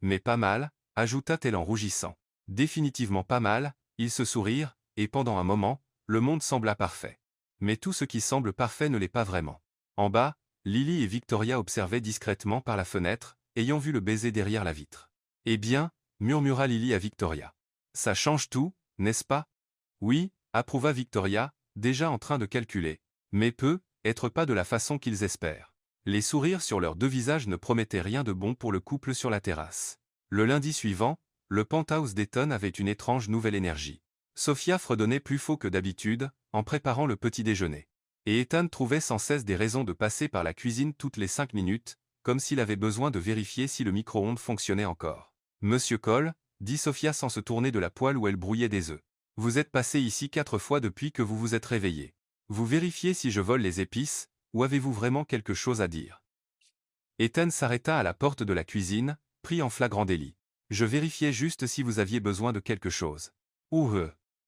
Mais pas mal, ajouta-t-elle en rougissant. Définitivement pas mal, ils se sourirent, et pendant un moment, le monde sembla parfait. Mais tout ce qui semble parfait ne l'est pas vraiment. En bas, Lily et Victoria observaient discrètement par la fenêtre, ayant vu le baiser derrière la vitre. Eh bien, murmura Lily à Victoria. Ça change tout, n'est-ce pas? Oui, approuva Victoria, déjà en train de calculer. Mais être pas de la façon qu'ils espèrent. Les sourires sur leurs deux visages ne promettaient rien de bon pour le couple sur la terrasse. Le lundi suivant, le penthouse d'Eton avait une étrange nouvelle énergie. Sophia fredonnait plus faux que d'habitude, en préparant le petit déjeuner. Et Ethan trouvait sans cesse des raisons de passer par la cuisine toutes les 5 minutes, comme s'il avait besoin de vérifier si le micro-ondes fonctionnait encore. Monsieur Cole, dit Sophia sans se tourner de la poêle où elle brouillait des œufs. Vous êtes passé ici 4 fois depuis que vous vous êtes réveillé. Vous vérifiez si je vole les épices, ou avez-vous vraiment quelque chose à dire? Ethan s'arrêta à la porte de la cuisine, pris en flagrant délit. Je vérifiais juste si vous aviez besoin de quelque chose.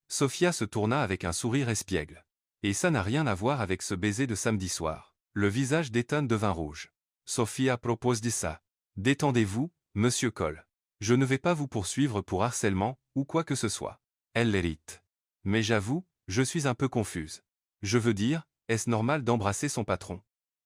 Sophia se tourna avec un sourire espiègle. Et ça n'a rien à voir avec ce baiser de samedi soir. Le visage d'Ethan devint rouge. Sophia propose de ça. Détendez-vous, monsieur Cole. Je ne vais pas vous poursuivre pour harcèlement, ou quoi que ce soit. Elle l'hérite. Mais j'avoue, je suis un peu confuse. Je veux dire, est-ce normal d'embrasser son patron?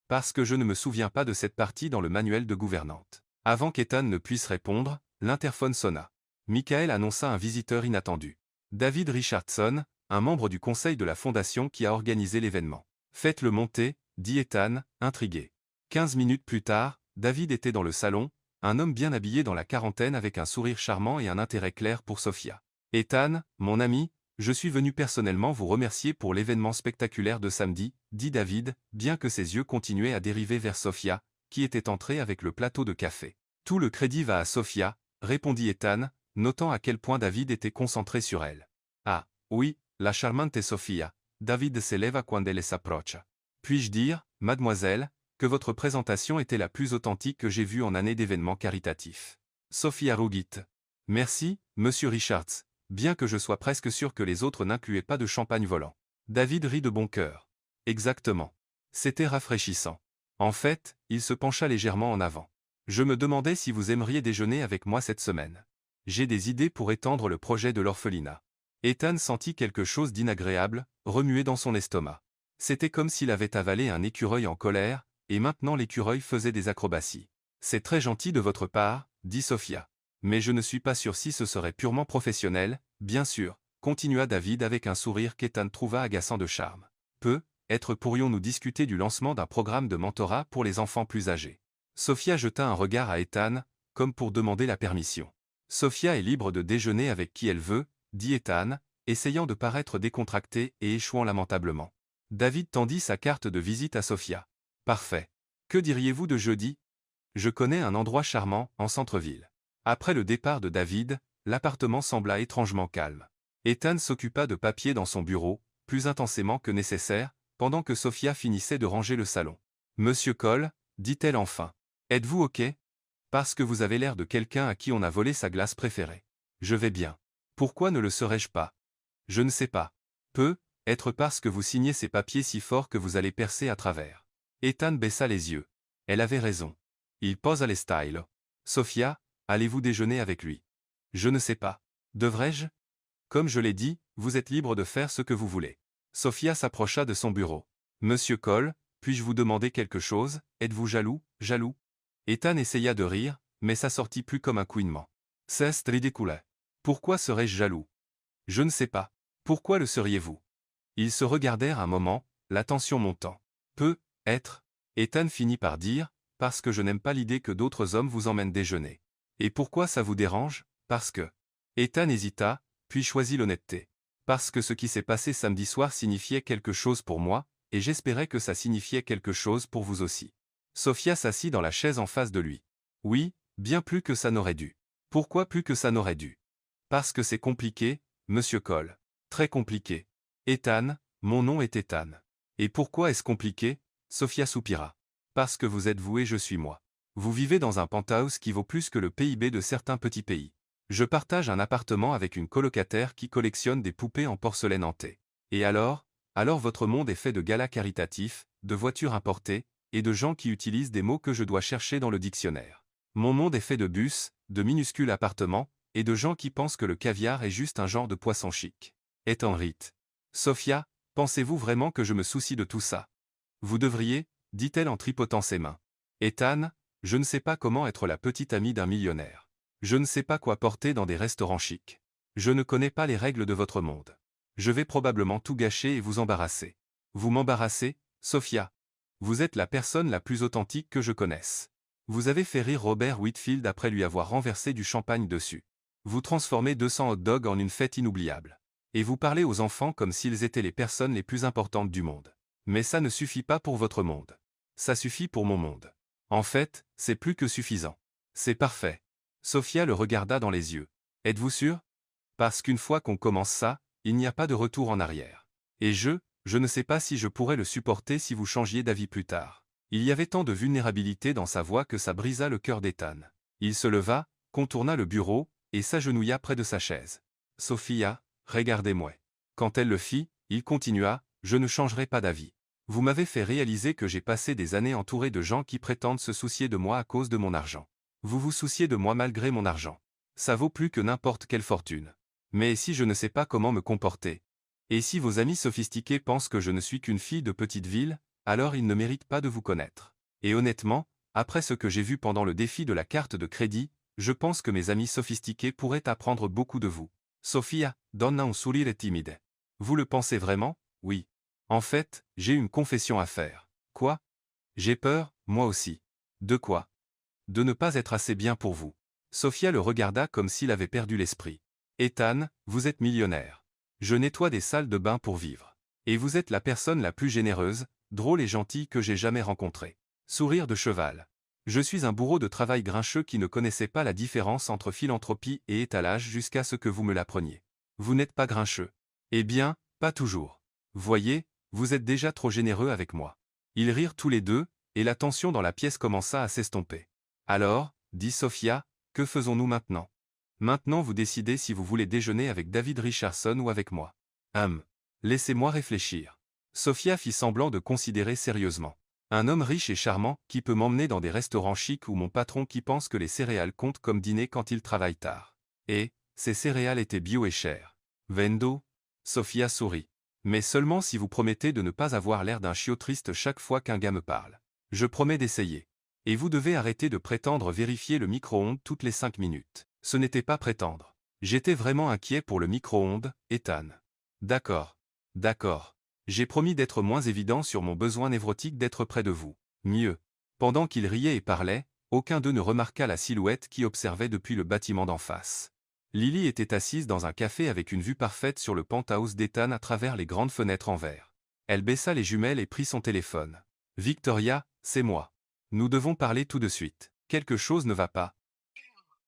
Parce que je ne me souviens pas de cette partie dans le manuel de gouvernante. Avant qu'Ethan ne puisse répondre, l'interphone sonna. Michael annonça un visiteur inattendu. David Richardson, un membre du conseil de la fondation qui a organisé l'événement. Faites-le monter, dit Ethan, intrigué. 15 minutes plus tard, David était dans le salon, un homme bien habillé dans la quarantaine avec un sourire charmant et un intérêt clair pour Sophia. Ethan, mon ami, je suis venu personnellement vous remercier pour l'événement spectaculaire de samedi, dit David, bien que ses yeux continuaient à dériver vers Sophia, qui était entrée avec le plateau de café. Tout le crédit va à Sophia, répondit Ethan, notant à quel point David était concentré sur elle. Ah, oui, la charmante Sophia. David se leva cuando elle s'approcha. Puis-je dire, mademoiselle, que votre présentation était la plus authentique que j'ai vue en année d'événements caritatifs. Sophia rougit. Merci, monsieur Richards, bien que je sois presque sûr que les autres n'incluaient pas de champagne volant. David rit de bon cœur. Exactement. C'était rafraîchissant. En fait, il se pencha légèrement en avant. Je me demandais si vous aimeriez déjeuner avec moi cette semaine. J'ai des idées pour étendre le projet de l'orphelinat. Ethan sentit quelque chose d'inagréable, remuer dans son estomac. C'était comme s'il avait avalé un écureuil en colère, et maintenant l'écureuil faisait des acrobaties. C'est très gentil de votre part, dit Sophia. Mais je ne suis pas sûr si ce serait purement professionnel, bien sûr, continua David avec un sourire qu'Ethan trouva agaçant de charme. Pourrions-nous discuter du lancement d'un programme de mentorat pour les enfants plus âgés? Sophia jeta un regard à Ethan, comme pour demander la permission. Sophia est libre de déjeuner avec qui elle veut, dit Ethan, essayant de paraître décontracté et échouant lamentablement. David tendit sa carte de visite à Sophia. Parfait. Que diriez-vous de jeudi? Je connais un endroit charmant, en centre-ville. Après le départ de David, l'appartement sembla étrangement calme. Ethan s'occupa de papier dans son bureau, plus intensément que nécessaire, pendant que Sophia finissait de ranger le salon. Monsieur Cole, dit-elle enfin. Êtes-vous OK? Parce que vous avez l'air de quelqu'un à qui on a volé sa glace préférée. Je vais bien. Pourquoi ne le serais-je pas? Je ne sais pas. Peut-être parce que vous signez ces papiers si fort que vous allez percer à travers. Ethan baissa les yeux. Elle avait raison. Il posa les styles. Sophia, allez-vous déjeuner avec lui? Je ne sais pas. Devrais-je? Comme je l'ai dit, vous êtes libre de faire ce que vous voulez. Sophia s'approcha de son bureau. Monsieur Cole, puis-je vous demander quelque chose? Êtes-vous jaloux? Jaloux? Ethan essaya de rire, mais ça sortit plus comme un couinement. C'est ridicule. Pourquoi serais-je jaloux? Je ne sais pas. Pourquoi le seriez-vous? Ils se regardèrent un moment, la tension montant. Peut-être. Ethan finit par dire, parce que je n'aime pas l'idée que d'autres hommes vous emmènent déjeuner. Et pourquoi ça vous dérange? Parce que. Ethan hésita, puis choisit l'honnêteté. Parce que ce qui s'est passé samedi soir signifiait quelque chose pour moi, et j'espérais que ça signifiait quelque chose pour vous aussi. Sophia s'assit dans la chaise en face de lui. Oui, bien plus que ça n'aurait dû. Pourquoi plus que ça n'aurait dû? Parce que c'est compliqué, monsieur Cole. Très compliqué. Ethan, mon nom est Ethan. Et pourquoi est-ce compliqué? Sophia soupira. Parce que vous êtes vous et je suis moi. Vous vivez dans un penthouse qui vaut plus que le PIB de certains petits pays. Je partage un appartement avec une colocataire qui collectionne des poupées en porcelaine hantée. Et alors votre monde est fait de galas caritatifs, de voitures importées, et de gens qui utilisent des mots que je dois chercher dans le dictionnaire. Mon monde est fait de bus, de minuscules appartements, et de gens qui pensent que le caviar est juste un genre de poisson chic. Ethan rit. Sophia, pensez-vous vraiment que je me soucie de tout ça? Vous devriez, dit-elle en tripotant ses mains. Ethan, je ne sais pas comment être la petite amie d'un millionnaire. Je ne sais pas quoi porter dans des restaurants chics. Je ne connais pas les règles de votre monde. Je vais probablement tout gâcher et vous embarrasser. Vous m'embarrassez, Sophia. Vous êtes la personne la plus authentique que je connaisse. Vous avez fait rire Robert Whitfield après lui avoir renversé du champagne dessus. Vous transformez 200 hot dogs en une fête inoubliable. Et vous parlez aux enfants comme s'ils étaient les personnes les plus importantes du monde. Mais ça ne suffit pas pour votre monde. Ça suffit pour mon monde. En fait, c'est plus que suffisant. C'est parfait. Sophia le regarda dans les yeux. Êtes-vous sûr? Parce qu'une fois qu'on commence ça, il n'y a pas de retour en arrière. Et je ne sais pas si je pourrais le supporter si vous changiez d'avis plus tard. Il y avait tant de vulnérabilité dans sa voix que ça brisa le cœur d'Ethan. Il se leva, contourna le bureau, et s'agenouilla près de sa chaise. Sophia, regardez-moi. Quand elle le fit, il continua, je ne changerai pas d'avis. Vous m'avez fait réaliser que j'ai passé des années entouré de gens qui prétendent se soucier de moi à cause de mon argent. Vous vous souciez de moi malgré mon argent. Ça vaut plus que n'importe quelle fortune. Mais si je ne sais pas comment me comporter? Et si vos amis sophistiqués pensent que je ne suis qu'une fille de petite ville, alors ils ne méritent pas de vous connaître. Et honnêtement, après ce que j'ai vu pendant le défi de la carte de crédit, je pense que mes amis sophistiqués pourraient apprendre beaucoup de vous. Sofia, donna un sourire timide. Vous le pensez vraiment? Oui. En fait, j'ai une confession à faire. Quoi? J'ai peur, moi aussi. De quoi? De ne pas être assez bien pour vous. Sofia le regarda comme s'il avait perdu l'esprit. Ethan, vous êtes millionnaire. Je nettoie des salles de bain pour vivre. Et vous êtes la personne la plus généreuse, drôle et gentille que j'ai jamais rencontrée. Sourire de cheval. Je suis un bourreau de travail grincheux qui ne connaissait pas la différence entre philanthropie et étalage jusqu'à ce que vous me l'appreniez. Vous n'êtes pas grincheux. Eh bien, pas toujours. Voyez, vous êtes déjà trop généreux avec moi. Ils rirent tous les deux, et la tension dans la pièce commença à s'estomper. Alors, dit Sofia, que faisons-nous maintenant? Maintenant vous décidez si vous voulez déjeuner avec David Richardson ou avec moi. Laissez-moi réfléchir. Sofia fit semblant de considérer sérieusement. Un homme riche et charmant qui peut m'emmener dans des restaurants chics ou mon patron qui pense que les céréales comptent comme dîner quand il travaille tard. Et, ces céréales étaient bio et chères. Vendo? Sofia sourit. Mais seulement si vous promettez de ne pas avoir l'air d'un chiot triste chaque fois qu'un gars me parle. Je promets d'essayer. Et vous devez arrêter de prétendre vérifier le micro-ondes toutes les 5 minutes. Ce n'était pas prétendre. J'étais vraiment inquiet pour le micro-ondes, Ethan. D'accord. D'accord. J'ai promis d'être moins évident sur mon besoin névrotique d'être près de vous. Mieux. Pendant qu'ils riaient et parlaient, aucun d'eux ne remarqua la silhouette qui observait depuis le bâtiment d'en face. Lily était assise dans un café avec une vue parfaite sur le penthouse d'Ethan à travers les grandes fenêtres en verre. Elle baissa les jumelles et prit son téléphone. Victoria, c'est moi. Nous devons parler tout de suite. Quelque chose ne va pas.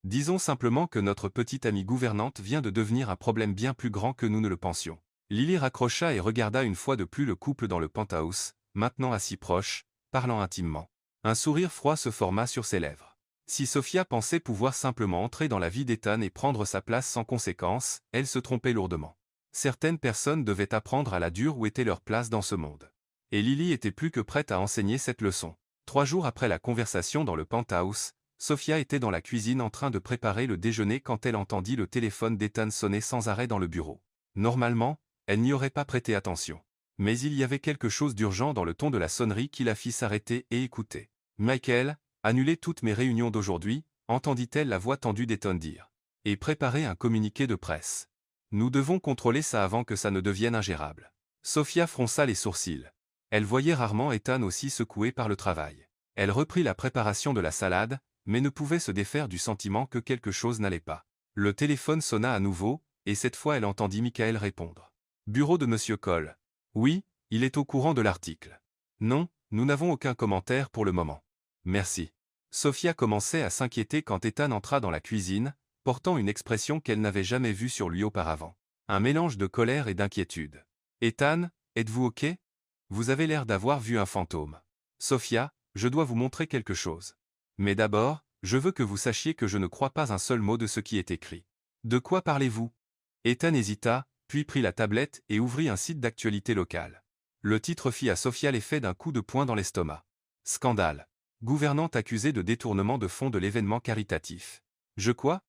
Disons simplement que notre petite amie gouvernante vient de devenir un problème bien plus grand que nous ne le pensions. Lily raccrocha et regarda une fois de plus le couple dans le penthouse, maintenant assis proche, parlant intimement. Un sourire froid se forma sur ses lèvres. Si Sofia pensait pouvoir simplement entrer dans la vie d'Ethan et prendre sa place sans conséquence, elle se trompait lourdement. Certaines personnes devaient apprendre à la dure où était leur place dans ce monde. Et Lily était plus que prête à enseigner cette leçon. 3 jours après la conversation dans le penthouse, Sofia était dans la cuisine en train de préparer le déjeuner quand elle entendit le téléphone d'Ethan sonner sans arrêt dans le bureau. Normalement, elle n'y aurait pas prêté attention. Mais il y avait quelque chose d'urgent dans le ton de la sonnerie qui la fit s'arrêter et écouter. « Michael, annulez toutes mes réunions d'aujourd'hui », entendit-elle la voix tendue d'Ethan dire. « Et préparez un communiqué de presse. Nous devons contrôler ça avant que ça ne devienne ingérable. » Sofia fronça les sourcils. Elle voyait rarement Ethan aussi secoué par le travail. Elle reprit la préparation de la salade, mais ne pouvait se défaire du sentiment que quelque chose n'allait pas. Le téléphone sonna à nouveau, et cette fois elle entendit Michael répondre. « Bureau de Monsieur Cole. Oui, il est au courant de l'article. Non, nous n'avons aucun commentaire pour le moment. Merci. » Sofia commençait à s'inquiéter quand Ethan entra dans la cuisine, portant une expression qu'elle n'avait jamais vue sur lui auparavant. Un mélange de colère et d'inquiétude. « Ethan, êtes-vous OK? Vous avez l'air d'avoir vu un fantôme. Sofia, je dois vous montrer quelque chose. Mais d'abord, je veux que vous sachiez que je ne crois pas un seul mot de ce qui est écrit. De quoi parlez-vous? Ethan hésita, puis prit la tablette et ouvrit un site d'actualité locale. Le titre fit à Sofia l'effet d'un coup de poing dans l'estomac. Scandale. Gouvernante accusée de détournement de fonds de l'événement caritatif. Je quoi?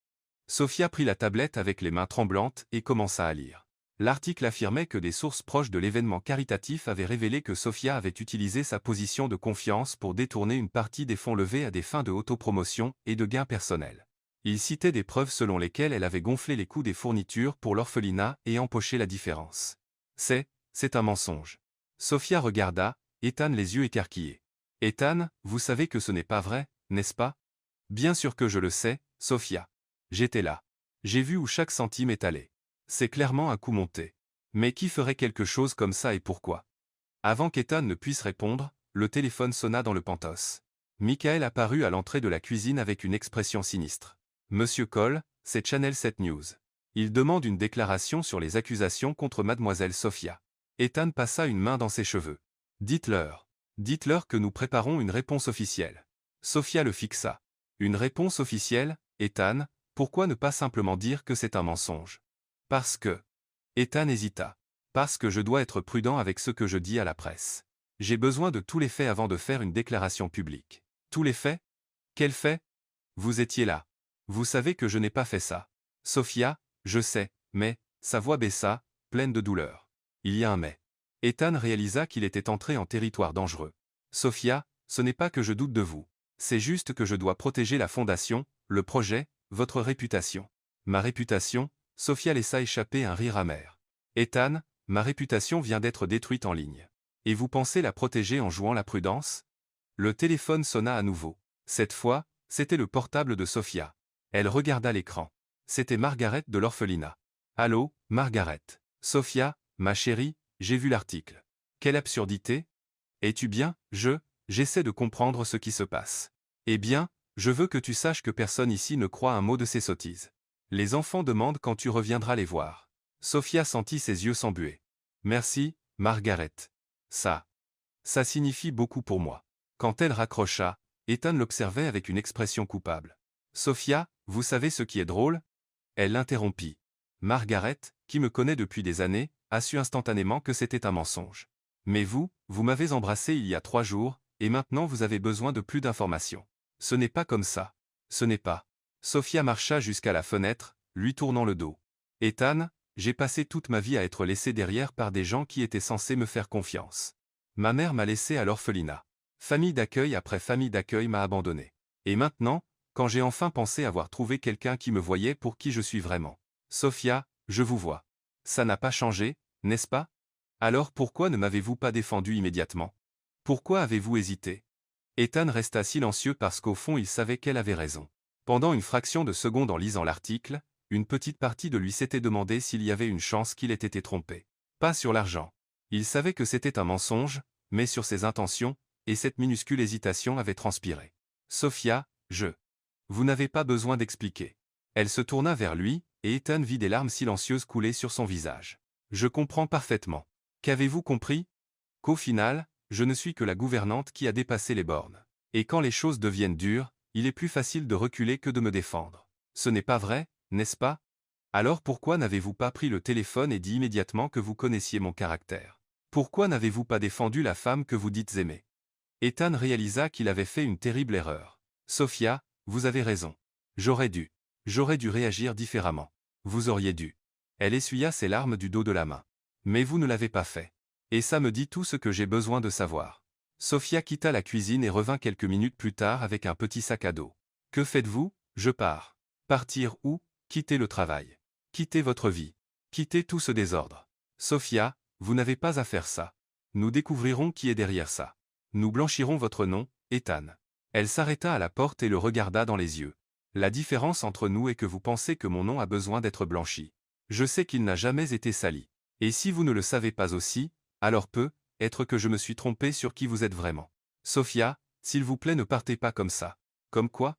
Sofia prit la tablette avec les mains tremblantes et commença à lire. L'article affirmait que des sources proches de l'événement caritatif avaient révélé que Sofia avait utilisé sa position de confiance pour détourner une partie des fonds levés à des fins de autopromotion et de gains personnels. Il citait des preuves selon lesquelles elle avait gonflé les coûts des fournitures pour l'orphelinat et empoché la différence. C'est un mensonge. Sofia regarda, Ethan les yeux écarquillés. Ethan, vous savez que ce n'est pas vrai, n'est-ce pas? Bien sûr que je le sais, Sofia. J'étais là. J'ai vu où chaque centime est allé. C'est clairement un coup monté. Mais qui ferait quelque chose comme ça et pourquoi? Avant qu'Ethan ne puisse répondre, le téléphone sonna dans le pentos. Michael apparut à l'entrée de la cuisine avec une expression sinistre. Monsieur Cole, c'est Channel 7 News. Il demande une déclaration sur les accusations contre mademoiselle Sofia. Ethan passa une main dans ses cheveux. Dites-leur. Dites-leur que nous préparons une réponse officielle. Sofia le fixa. Une réponse officielle, Ethan, pourquoi ne pas simplement dire que c'est un mensonge? Parce que... Ethan hésita. Parce que je dois être prudent avec ce que je dis à la presse. J'ai besoin de tous les faits avant de faire une déclaration publique. Tous les faits? Quels faits? Vous étiez là. Vous savez que je n'ai pas fait ça. Sofia, je sais, mais, sa voix baissa, pleine de douleur. Il y a un mais. Ethan réalisa qu'il était entré en territoire dangereux. Sophia, ce n'est pas que je doute de vous. C'est juste que je dois protéger la fondation, le projet, votre réputation. Ma réputation? Sophia laissa échapper un rire amer. Ethan, ma réputation vient d'être détruite en ligne. Et vous pensez la protéger en jouant la prudence? Le téléphone sonna à nouveau. Cette fois, c'était le portable de Sophia. Elle regarda l'écran. C'était Margaret de l'orphelinat. Allô, Margaret. Sophia, ma chérie, j'ai vu l'article. Quelle absurdité? Es-tu bien? J'essaie de comprendre ce qui se passe. Eh bien, je veux que tu saches que personne ici ne croit un mot de ces sottises. Les enfants demandent quand tu reviendras les voir. Sophia sentit ses yeux s'embuer. Merci, Margaret. Ça signifie beaucoup pour moi. Quand elle raccrocha, Ethan l'observait avec une expression coupable. Sophia, vous savez ce qui est drôle? Elle l'interrompit. Margaret, qui me connaît depuis des années, a su instantanément que c'était un mensonge. Mais vous m'avez embrassé il y a 3 jours, et maintenant vous avez besoin de plus d'informations. Ce n'est pas comme ça. Ce n'est pas. Sophia marcha jusqu'à la fenêtre, lui tournant le dos. Ethan, j'ai passé toute ma vie à être laissé derrière par des gens qui étaient censés me faire confiance. Ma mère m'a laissé à l'orphelinat. Famille d'accueil après famille d'accueil m'a abandonné. Et maintenant, quand j'ai enfin pensé avoir trouvé quelqu'un qui me voyait pour qui je suis vraiment. Sophia, je vous vois. Ça n'a pas changé, n'est-ce pas? Alors pourquoi ne m'avez-vous pas défendu immédiatement? Pourquoi avez-vous hésité? Ethan resta silencieux parce qu'au fond il savait qu'elle avait raison. Pendant une fraction de seconde en lisant l'article, une petite partie de lui s'était demandé s'il y avait une chance qu'il ait été trompé. Pas sur l'argent. Il savait que c'était un mensonge, mais sur ses intentions, et cette minuscule hésitation avait transpiré. Sophia, Vous n'avez pas besoin d'expliquer. Elle se tourna vers lui, et Ethan vit des larmes silencieuses couler sur son visage. Je comprends parfaitement. Qu'avez-vous compris? Qu'au final, je ne suis que la gouvernante qui a dépassé les bornes. Et quand les choses deviennent dures, il est plus facile de reculer que de me défendre. Ce n'est pas vrai, n'est-ce pas? Alors pourquoi n'avez-vous pas pris le téléphone et dit immédiatement que vous connaissiez mon caractère? Pourquoi n'avez-vous pas défendu la femme que vous dites aimer? Ethan réalisa qu'il avait fait une terrible erreur. Sophia, vous avez raison. J'aurais dû réagir différemment. Vous auriez dû. Elle essuya ses larmes du dos de la main. Mais vous ne l'avez pas fait. Et ça me dit tout ce que j'ai besoin de savoir. Sophia quitta la cuisine et revint quelques minutes plus tard avec un petit sac à dos. Que faites-vous? Je pars. Partir où? Quitter le travail. Quitter votre vie. Quitter tout ce désordre. Sophia, vous n'avez pas à faire ça. Nous découvrirons qui est derrière ça. Nous blanchirons votre nom, Ethan. Elle s'arrêta à la porte et le regarda dans les yeux. La différence entre nous est que vous pensez que mon nom a besoin d'être blanchi. Je sais qu'il n'a jamais été sali. Et si vous ne le savez pas aussi, alors peut-être que je me suis trompé sur qui vous êtes vraiment. Sophia, s'il vous plaît ne partez pas comme ça. Comme quoi?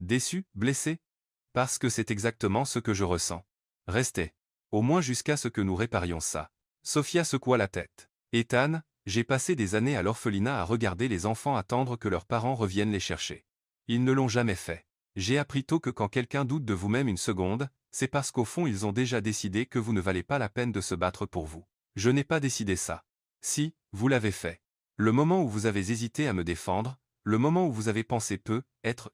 Déçu, blessé? Parce que c'est exactement ce que je ressens. Restez. Au moins jusqu'à ce que nous réparions ça. Sophia secoua la tête. Ethan, j'ai passé des années à l'orphelinat à regarder les enfants attendre que leurs parents reviennent les chercher. Ils ne l'ont jamais fait. J'ai appris tôt que quand quelqu'un doute de vous-même une seconde, c'est parce qu'au fond ils ont déjà décidé que vous ne valez pas la peine de se battre pour vous. Je n'ai pas décidé ça. Si, vous l'avez fait. Le moment où vous avez hésité à me défendre, le moment où vous avez pensé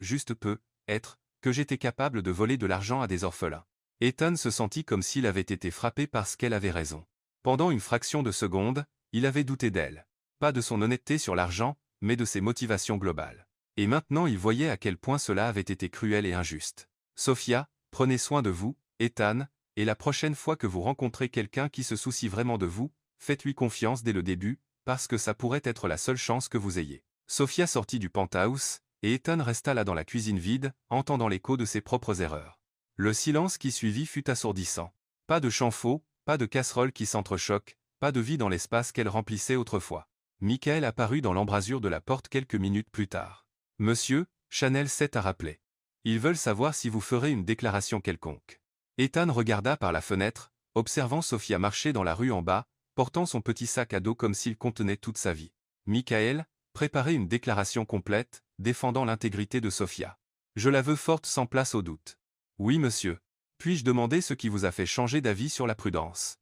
juste que j'étais capable de voler de l'argent à des orphelins. Ethan se sentit comme s'il avait été frappé parce qu'elle avait raison. Pendant une fraction de seconde, il avait douté d'elle. Pas de son honnêteté sur l'argent, mais de ses motivations globales. Et maintenant il voyait à quel point cela avait été cruel et injuste. Sophia, prenez soin de vous, Ethan, et la prochaine fois que vous rencontrez quelqu'un qui se soucie vraiment de vous, faites-lui confiance dès le début, parce que ça pourrait être la seule chance que vous ayez. Sophia sortit du penthouse, et Ethan resta là dans la cuisine vide, entendant l'écho de ses propres erreurs. Le silence qui suivit fut assourdissant. Pas de champfaux, pas de casserole qui s'entrechoquent, pas de vie dans l'espace qu'elle remplissait autrefois. Michael apparut dans l'embrasure de la porte quelques minutes plus tard. Monsieur, Chanel 7 a rappelé. Ils veulent savoir si vous ferez une déclaration quelconque. Ethan regarda par la fenêtre, observant Sophia marcher dans la rue en bas, portant son petit sac à dos comme s'il contenait toute sa vie. Michael, préparez une déclaration complète, défendant l'intégrité de Sophia. Je la veux forte sans place au doute. Oui monsieur. Puis-je demander ce qui vous a fait changer d'avis sur la prudence?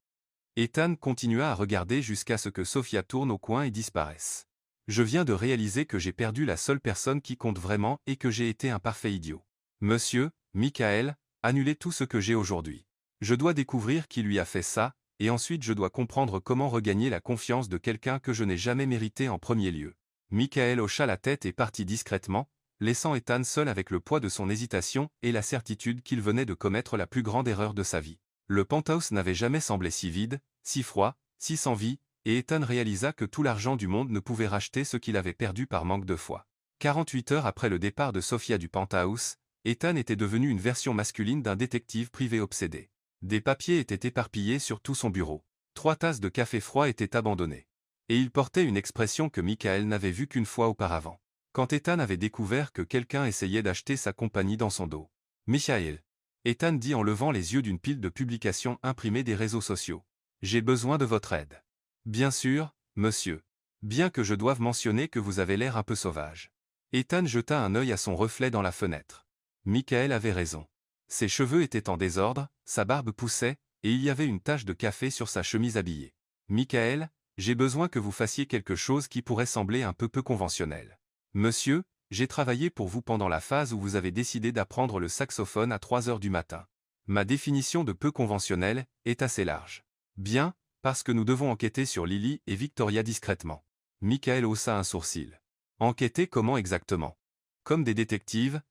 Ethan continua à regarder jusqu'à ce que Sophia tourne au coin et disparaisse. Je viens de réaliser que j'ai perdu la seule personne qui compte vraiment et que j'ai été un parfait idiot. Monsieur, Michael, annulez tout ce que j'ai aujourd'hui. Je dois découvrir qui lui a fait ça, et ensuite je dois comprendre comment regagner la confiance de quelqu'un que je n'ai jamais mérité en premier lieu. Michael hocha la tête et partit discrètement, laissant Ethan seul avec le poids de son hésitation et la certitude qu'il venait de commettre la plus grande erreur de sa vie. Le penthouse n'avait jamais semblé si vide, si froid, si sans vie, et Ethan réalisa que tout l'argent du monde ne pouvait racheter ce qu'il avait perdu par manque de foi. 48 heures après le départ de Sophia du penthouse, Ethan était devenu une version masculine d'un détective privé obsédé. Des papiers étaient éparpillés sur tout son bureau. 3 tasses de café froid étaient abandonnées. Et il portait une expression que Michael n'avait vue qu'une fois auparavant. Quand Ethan avait découvert que quelqu'un essayait d'acheter sa compagnie dans son dos. Michael. Ethan dit en levant les yeux d'une pile de publications imprimées des réseaux sociaux. J'ai besoin de votre aide. Bien sûr, monsieur. Bien que je doive mentionner que vous avez l'air un peu sauvage. Ethan jeta un œil à son reflet dans la fenêtre. Michael avait raison. Ses cheveux étaient en désordre, sa barbe poussait, et il y avait une tache de café sur sa chemise habillée. Michael, j'ai besoin que vous fassiez quelque chose qui pourrait sembler un peu conventionnel. Monsieur, j'ai travaillé pour vous pendant la phase où vous avez décidé d'apprendre le saxophone à 3 heures du matin. Ma définition de peu conventionnel est assez large. Bien, parce que nous devons enquêter sur Lily et Victoria discrètement. Michael haussa un sourcil. Enquêter comment exactement? Comme des détectives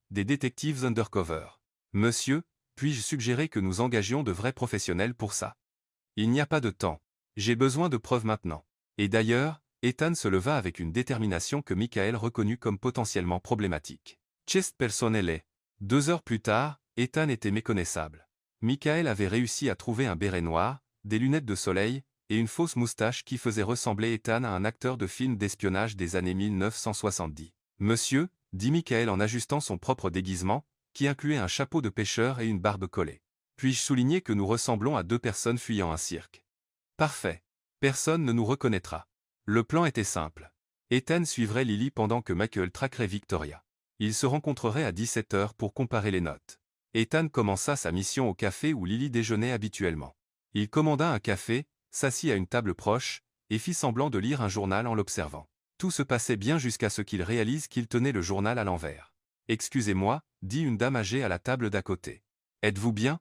undercover. Monsieur, puis-je suggérer que nous engagions de vrais professionnels pour ça? Il n'y a pas de temps. J'ai besoin de preuves maintenant. Et d'ailleurs, Ethan se leva avec une détermination que Michael reconnut comme potentiellement problématique. Chest personnel. 2 heures plus tard, Ethan était méconnaissable. Michael avait réussi à trouver un béret noir, des lunettes de soleil, et une fausse moustache qui faisait ressembler Ethan à un acteur de film d'espionnage des années 1970. Monsieur, dit Michael en ajustant son propre déguisement, qui incluait un chapeau de pêcheur et une barbe collée. Puis-je souligner que nous ressemblons à 2 personnes fuyant un cirque? Parfait. Personne ne nous reconnaîtra. Le plan était simple. Ethan suivrait Lily pendant que Michael traquerait Victoria. Ils se rencontreraient à 17 heures pour comparer les notes. Ethan commença sa mission au café où Lily déjeunait habituellement. Il commanda un café, s'assit à une table proche, et fit semblant de lire un journal en l'observant. Tout se passait bien jusqu'à ce qu'il réalise qu'il tenait le journal à l'envers. « Excusez-moi, dit une dame âgée à la table d'à côté. Êtes-vous bien?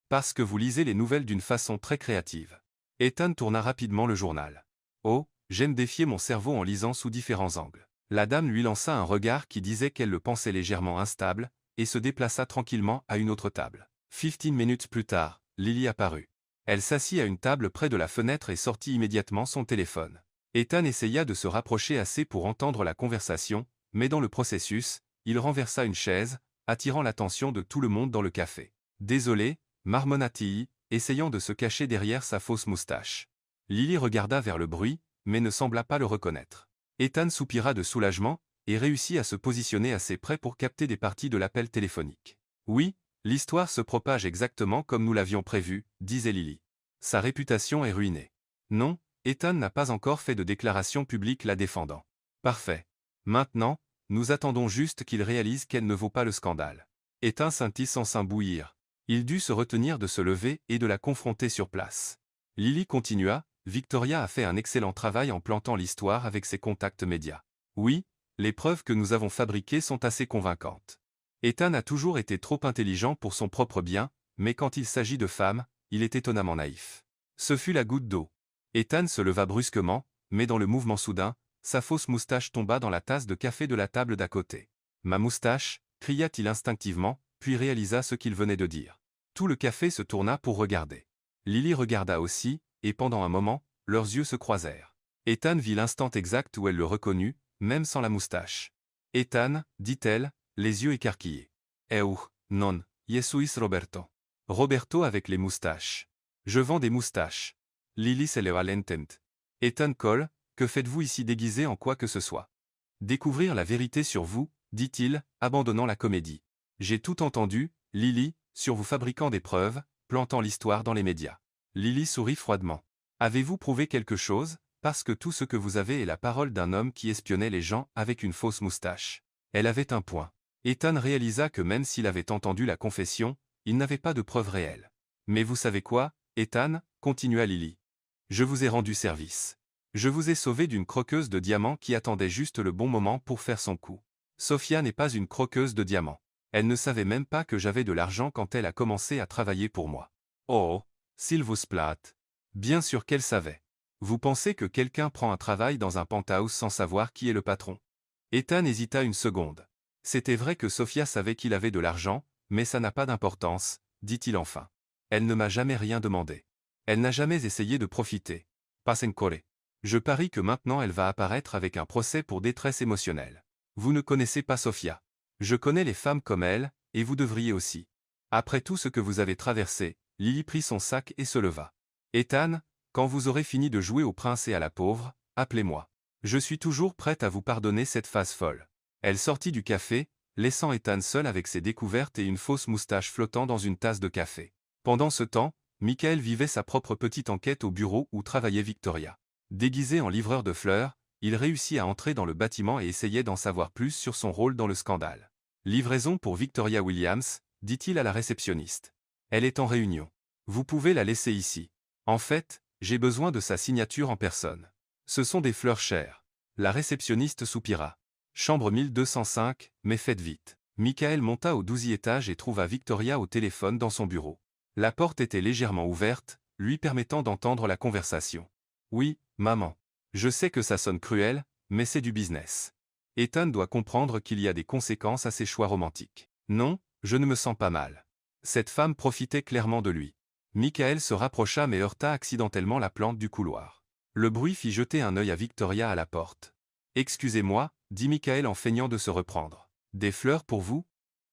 Parce que vous lisez les nouvelles d'une façon très créative. » Ethan tourna rapidement le journal. « Oh, j'aime défier mon cerveau en lisant sous différents angles. » La dame lui lança un regard qui disait qu'elle le pensait légèrement instable, et se déplaça tranquillement à une autre table. 15 minutes plus tard, Lily apparut. Elle s'assit à une table près de la fenêtre et sortit immédiatement son téléphone. Ethan essaya de se rapprocher assez pour entendre la conversation, mais dans le processus, il renversa une chaise, attirant l'attention de tout le monde dans le café. Désolé, marmonna-t-il, essayant de se cacher derrière sa fausse moustache. Lily regarda vers le bruit, mais ne sembla pas le reconnaître. Ethan soupira de soulagement, et réussit à se positionner assez près pour capter des parties de l'appel téléphonique. Oui, l'histoire se propage exactement comme nous l'avions prévu, disait Lily. Sa réputation est ruinée. Non, Ethan n'a pas encore fait de déclaration publique la défendant. Parfait. Maintenant, nous attendons juste qu'il réalise qu'elle ne vaut pas le scandale. Ethan sentit son sein bouillir. Il dut se retenir de se lever et de la confronter sur place. Lily continua, Victoria a fait un excellent travail en plantant l'histoire avec ses contacts médias. Oui, les preuves que nous avons fabriquées sont assez convaincantes. Ethan a toujours été trop intelligent pour son propre bien, mais quand il s'agit de femmes, il est étonnamment naïf. Ce fut la goutte d'eau. Ethan se leva brusquement, mais dans le mouvement soudain, sa fausse moustache tomba dans la tasse de café de la table d'à côté. « Ma moustache » cria-t-il instinctivement, puis réalisa ce qu'il venait de dire. Tout le café se tourna pour regarder. Lily regarda aussi, et pendant un moment, leurs yeux se croisèrent. Ethan vit l'instant exact où elle le reconnut, même sans la moustache. « Ethan, dit-elle, les yeux écarquillés. Non, Jesus Roberto. Roberto avec les moustaches. Je vends des moustaches. Lily se leva lentement. Ethan Cole, que faites-vous ici déguisé en quoi que ce soit? Découvrir la vérité sur vous, dit-il, abandonnant la comédie. J'ai tout entendu, Lily, sur vous fabriquant des preuves, plantant l'histoire dans les médias. Lily sourit froidement. Avez-vous prouvé quelque chose, parce que tout ce que vous avez est la parole d'un homme qui espionnait les gens avec une fausse moustache. Elle avait un point. Ethan réalisa que même s'il avait entendu la confession, il n'avait pas de preuves réelles. Mais vous savez quoi, Ethan, continua Lily. Je vous ai rendu service. Je vous ai sauvé d'une croqueuse de diamants qui attendait juste le bon moment pour faire son coup. Sophia n'est pas une croqueuse de diamants. Elle ne savait même pas que j'avais de l'argent quand elle a commencé à travailler pour moi. Oh, s'il vous plaît. Bien sûr qu'elle savait. Vous pensez que quelqu'un prend un travail dans un penthouse sans savoir qui est le patron? Ethan hésita une seconde. C'était vrai que Sophia savait qu'il avait de l'argent, mais ça n'a pas d'importance, dit-il enfin. Elle ne m'a jamais rien demandé. Elle n'a jamais essayé de profiter. Pasenkore. Je parie que maintenant elle va apparaître avec un procès pour détresse émotionnelle. Vous ne connaissez pas Sophia. Je connais les femmes comme elle, et vous devriez aussi. Après tout ce que vous avez traversé, Lily prit son sac et se leva. Ethan, quand vous aurez fini de jouer au prince et à la pauvre, appelez-moi. Je suis toujours prête à vous pardonner cette phase folle. Elle sortit du café, laissant Ethan seul avec ses découvertes et une fausse moustache flottant dans une tasse de café. Pendant ce temps, Michael vivait sa propre petite enquête au bureau où travaillait Victoria. Déguisé en livreur de fleurs, il réussit à entrer dans le bâtiment et essayait d'en savoir plus sur son rôle dans le scandale. Livraison pour Victoria Williams, dit-il à la réceptionniste. Elle est en réunion. Vous pouvez la laisser ici. En fait, j'ai besoin de sa signature en personne. Ce sont des fleurs chères. La réceptionniste soupira. Chambre 1205, mais faites vite. Michael monta au 12e étage et trouva Victoria au téléphone dans son bureau. La porte était légèrement ouverte, lui permettant d'entendre la conversation. Oui, maman. Je sais que ça sonne cruel, mais c'est du business. Ethan doit comprendre qu'il y a des conséquences à ses choix romantiques. Non, je ne me sens pas mal. Cette femme profitait clairement de lui. Michael se rapprocha mais heurta accidentellement la plante du couloir. Le bruit fit jeter un œil à Victoria à la porte. Excusez-moi, dit Michael en feignant de se reprendre. Des fleurs pour vous?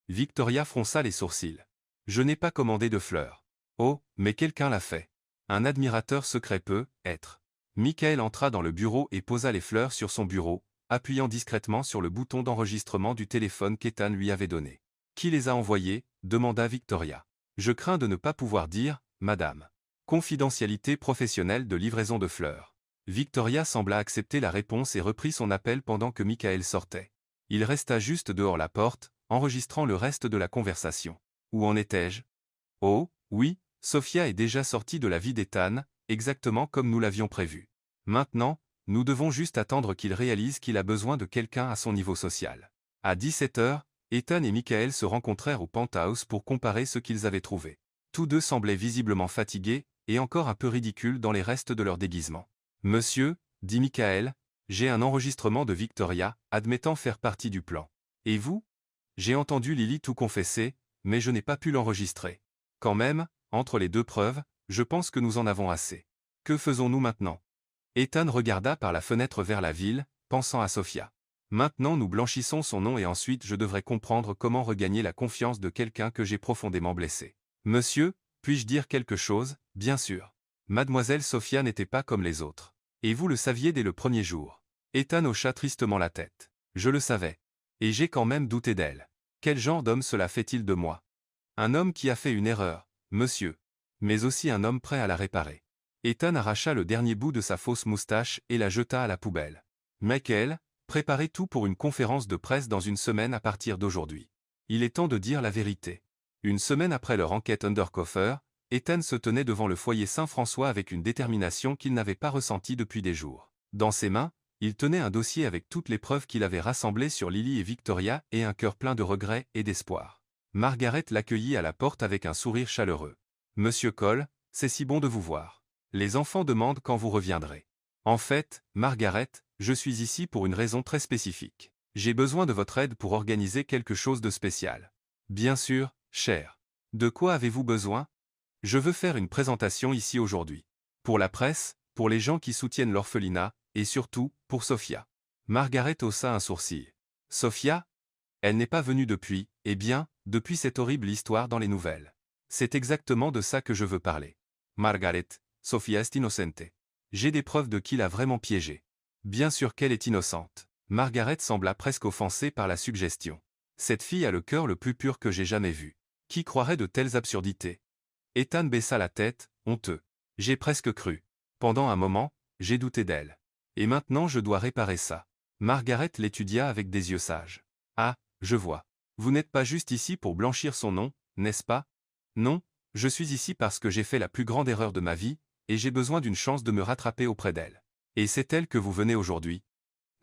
Victoria fronça les sourcils. Je n'ai pas commandé de fleurs. Oh, mais quelqu'un l'a fait. Un admirateur secret peut être. Michael entra dans le bureau et posa les fleurs sur son bureau, appuyant discrètement sur le bouton d'enregistrement du téléphone qu'Ethan lui avait donné. Qui les a envoyés? Demanda Victoria. Je crains de ne pas pouvoir dire, madame. Confidentialité professionnelle de livraison de fleurs. Victoria sembla accepter la réponse et reprit son appel pendant que Michael sortait. Il resta juste dehors la porte, enregistrant le reste de la conversation. Où en étais-je? Oh, oui, Sophia est déjà sortie de la vie d'Ethan, exactement comme nous l'avions prévu. Maintenant, nous devons juste attendre qu'il réalise qu'il a besoin de quelqu'un à son niveau social. À 17 heures, Ethan et Michael se rencontrèrent au penthouse pour comparer ce qu'ils avaient trouvé. Tous deux semblaient visiblement fatigués, et encore un peu ridicules dans les restes de leur déguisement. Monsieur, dit Michael, j'ai un enregistrement de Victoria, admettant faire partie du plan. Et vous? J'ai entendu Lily tout confesser, mais je n'ai pas pu l'enregistrer. Quand même, entre les deux preuves, je pense que nous en avons assez. Que faisons-nous maintenant? Ethan regarda par la fenêtre vers la ville, pensant à Sophia. Maintenant nous blanchissons son nom et ensuite je devrais comprendre comment regagner la confiance de quelqu'un que j'ai profondément blessé. Monsieur, puis-je dire quelque chose? Bien sûr. Mademoiselle Sophia n'était pas comme les autres. Et vous le saviez dès le premier jour. Ethan hocha tristement la tête. Je le savais. Et j'ai quand même douté d'elle. Quel genre d'homme cela fait-il de moi? Un homme qui a fait une erreur, monsieur. Mais aussi un homme prêt à la réparer. Ethan arracha le dernier bout de sa fausse moustache et la jeta à la poubelle. Michael, préparez tout pour une conférence de presse dans une semaine à partir d'aujourd'hui. Il est temps de dire la vérité. Une semaine après leur enquête undercover, Ethan se tenait devant le foyer Saint-François avec une détermination qu'il n'avait pas ressentie depuis des jours. Dans ses mains, il tenait un dossier avec toutes les preuves qu'il avait rassemblées sur Lily et Victoria et un cœur plein de regrets et d'espoir. Margaret l'accueillit à la porte avec un sourire chaleureux. « Monsieur Cole, c'est si bon de vous voir. Les enfants demandent quand vous reviendrez. En fait, Margaret, je suis ici pour une raison très spécifique. J'ai besoin de votre aide pour organiser quelque chose de spécial. Bien sûr, cher. De quoi avez-vous besoin? Je veux faire une présentation ici aujourd'hui. Pour la presse, pour les gens qui soutiennent l'orphelinat, et surtout, pour Sophia. » Margaret haussa un sourcil. « Sophia? Elle n'est pas venue depuis, eh bien, depuis cette horrible histoire dans les nouvelles. C'est exactement de ça que je veux parler. Margaret, Sophia est innocente. J'ai des preuves de qui l'a vraiment piégée. Bien sûr qu'elle est innocente. » Margaret sembla presque offensée par la suggestion. Cette fille a le cœur le plus pur que j'ai jamais vu. Qui croirait de telles absurdités? Ethan baissa la tête, honteux. J'ai presque cru. Pendant un moment, j'ai douté d'elle. Et maintenant je dois réparer ça. Margaret l'étudia avec des yeux sages. Ah, je vois. Vous n'êtes pas juste ici pour blanchir son nom, n'est-ce pas? Non, je suis ici parce que j'ai fait la plus grande erreur de ma vie, et j'ai besoin d'une chance de me rattraper auprès d'elle. Et c'est elle que vous venez aujourd'hui?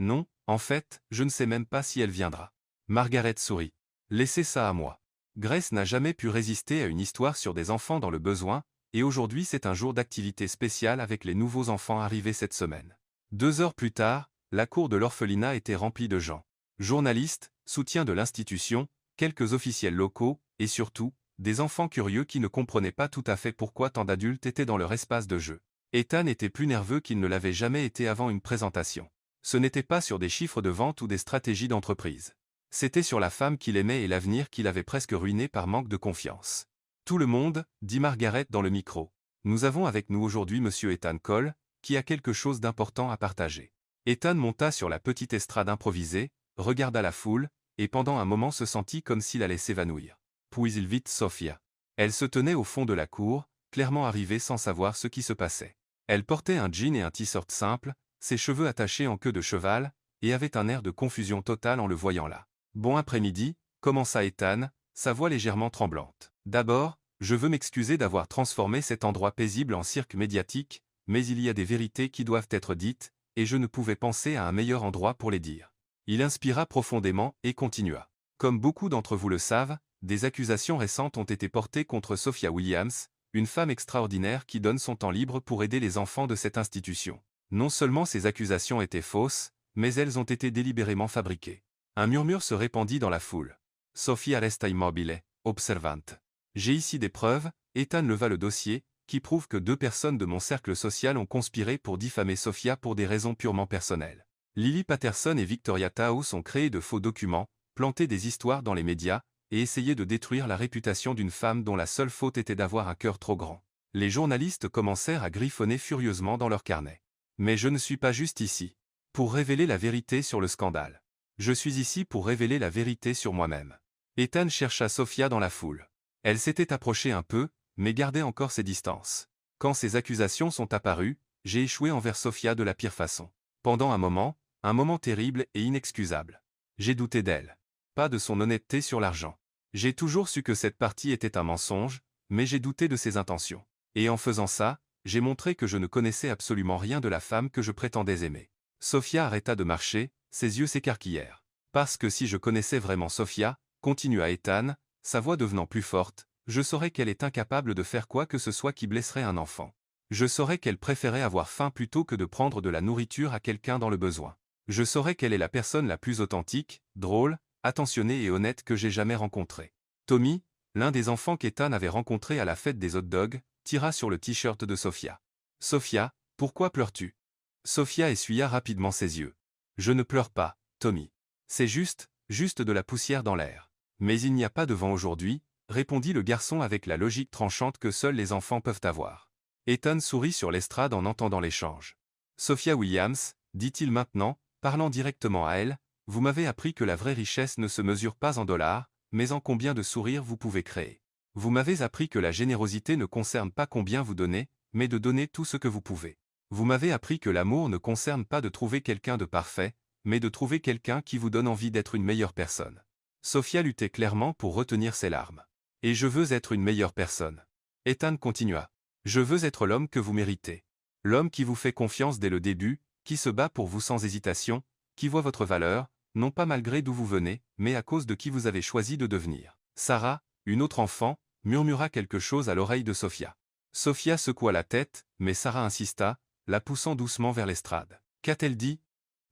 Non, en fait, je ne sais même pas si elle viendra. Margaret sourit. Laissez ça à moi. Grace n'a jamais pu résister à une histoire sur des enfants dans le besoin, et aujourd'hui c'est un jour d'activité spéciale avec les nouveaux enfants arrivés cette semaine. 2 heures plus tard, la cour de l'orphelinat était remplie de gens. Journalistes, soutiens de l'institution, quelques officiels locaux, et surtout, des enfants curieux qui ne comprenaient pas tout à fait pourquoi tant d'adultes étaient dans leur espace de jeu. Ethan était plus nerveux qu'il ne l'avait jamais été avant une présentation. Ce n'était pas sur des chiffres de vente ou des stratégies d'entreprise. C'était sur la femme qu'il aimait et l'avenir qu'il avait presque ruiné par manque de confiance. Tout le monde, dit Margaret dans le micro. Nous avons avec nous aujourd'hui Monsieur Ethan Cole, qui a quelque chose d'important à partager. Ethan monta sur la petite estrade improvisée, regarda la foule, et pendant un moment se sentit comme s'il allait s'évanouir. Puis il vit Sophia. Elle se tenait au fond de la cour, clairement arrivée sans savoir ce qui se passait. Elle portait un jean et un t-shirt simple, ses cheveux attachés en queue de cheval, et avait un air de confusion totale en le voyant là. Bon après-midi, commença Ethan, sa voix légèrement tremblante. D'abord, je veux m'excuser d'avoir transformé cet endroit paisible en cirque médiatique, mais il y a des vérités qui doivent être dites, et je ne pouvais penser à un meilleur endroit pour les dire. Il inspira profondément et continua. Comme beaucoup d'entre vous le savent, des accusations récentes ont été portées contre Sophia Williams, une femme extraordinaire qui donne son temps libre pour aider les enfants de cette institution. Non seulement ces accusations étaient fausses, mais elles ont été délibérément fabriquées. Un murmure se répandit dans la foule. Sophia resta immobile, observante. J'ai ici des preuves, Ethan leva le dossier, qui prouvent que 2 personnes de mon cercle social ont conspiré pour diffamer Sophia pour des raisons purement personnelles. Lily Patterson et Victoria Taos ont créé de faux documents, planté des histoires dans les médias, et essayé de détruire la réputation d'une femme dont la seule faute était d'avoir un cœur trop grand. Les journalistes commencèrent à griffonner furieusement dans leurs carnets. Mais je ne suis pas juste ici pour révéler la vérité sur le scandale. Je suis ici pour révéler la vérité sur moi-même. Ethan chercha Sophia dans la foule. Elle s'était approchée un peu, mais gardait encore ses distances. Quand ces accusations sont apparues, j'ai échoué envers Sophia de la pire façon. Pendant un moment terrible et inexcusable. J'ai douté d'elle. Pas de son honnêteté sur l'argent. J'ai toujours su que cette partie était un mensonge, mais j'ai douté de ses intentions. Et en faisant ça, j'ai montré que je ne connaissais absolument rien de la femme que je prétendais aimer. Sophia arrêta de marcher, ses yeux s'écarquillèrent. Parce que si je connaissais vraiment Sophia, continua Ethan, sa voix devenant plus forte, je saurais qu'elle est incapable de faire quoi que ce soit qui blesserait un enfant. Je saurais qu'elle préférait avoir faim plutôt que de prendre de la nourriture à quelqu'un dans le besoin. Je saurais qu'elle est la personne la plus authentique, drôle, attentionnée et honnête que j'ai jamais rencontrée. Tommy, l'un des enfants qu'Ethan avait rencontré à la fête des hot dogs, tira sur le t-shirt de Sophia. « Sophia, pourquoi pleures-tu » Sophia essuya rapidement ses yeux. « Je ne pleure pas, Tommy. C'est juste de la poussière dans l'air. Mais il n'y a pas de vent aujourd'hui, » répondit le garçon avec la logique tranchante que seuls les enfants peuvent avoir. Ethan sourit sur l'estrade en entendant l'échange. « Sophia Williams, dit-il maintenant, parlant directement à elle, vous m'avez appris que la vraie richesse ne se mesure pas en dollars, mais en combien de sourires vous pouvez créer. Vous m'avez appris que la générosité ne concerne pas combien vous donnez, mais de donner tout ce que vous pouvez. Vous m'avez appris que l'amour ne concerne pas de trouver quelqu'un de parfait, mais de trouver quelqu'un qui vous donne envie d'être une meilleure personne. » Sophia luttait clairement pour retenir ses larmes. « Et je veux être une meilleure personne. » Ethan continua. « Je veux être l'homme que vous méritez. L'homme qui vous fait confiance dès le début, qui se bat pour vous sans hésitation, qui voit votre valeur, non pas malgré d'où vous venez, mais à cause de qui vous avez choisi de devenir. » Sarah, une autre enfant, murmura quelque chose à l'oreille de Sophia. Sophia secoua la tête, mais Sarah insista, la poussant doucement vers l'estrade. « Qu'a-t-elle dit »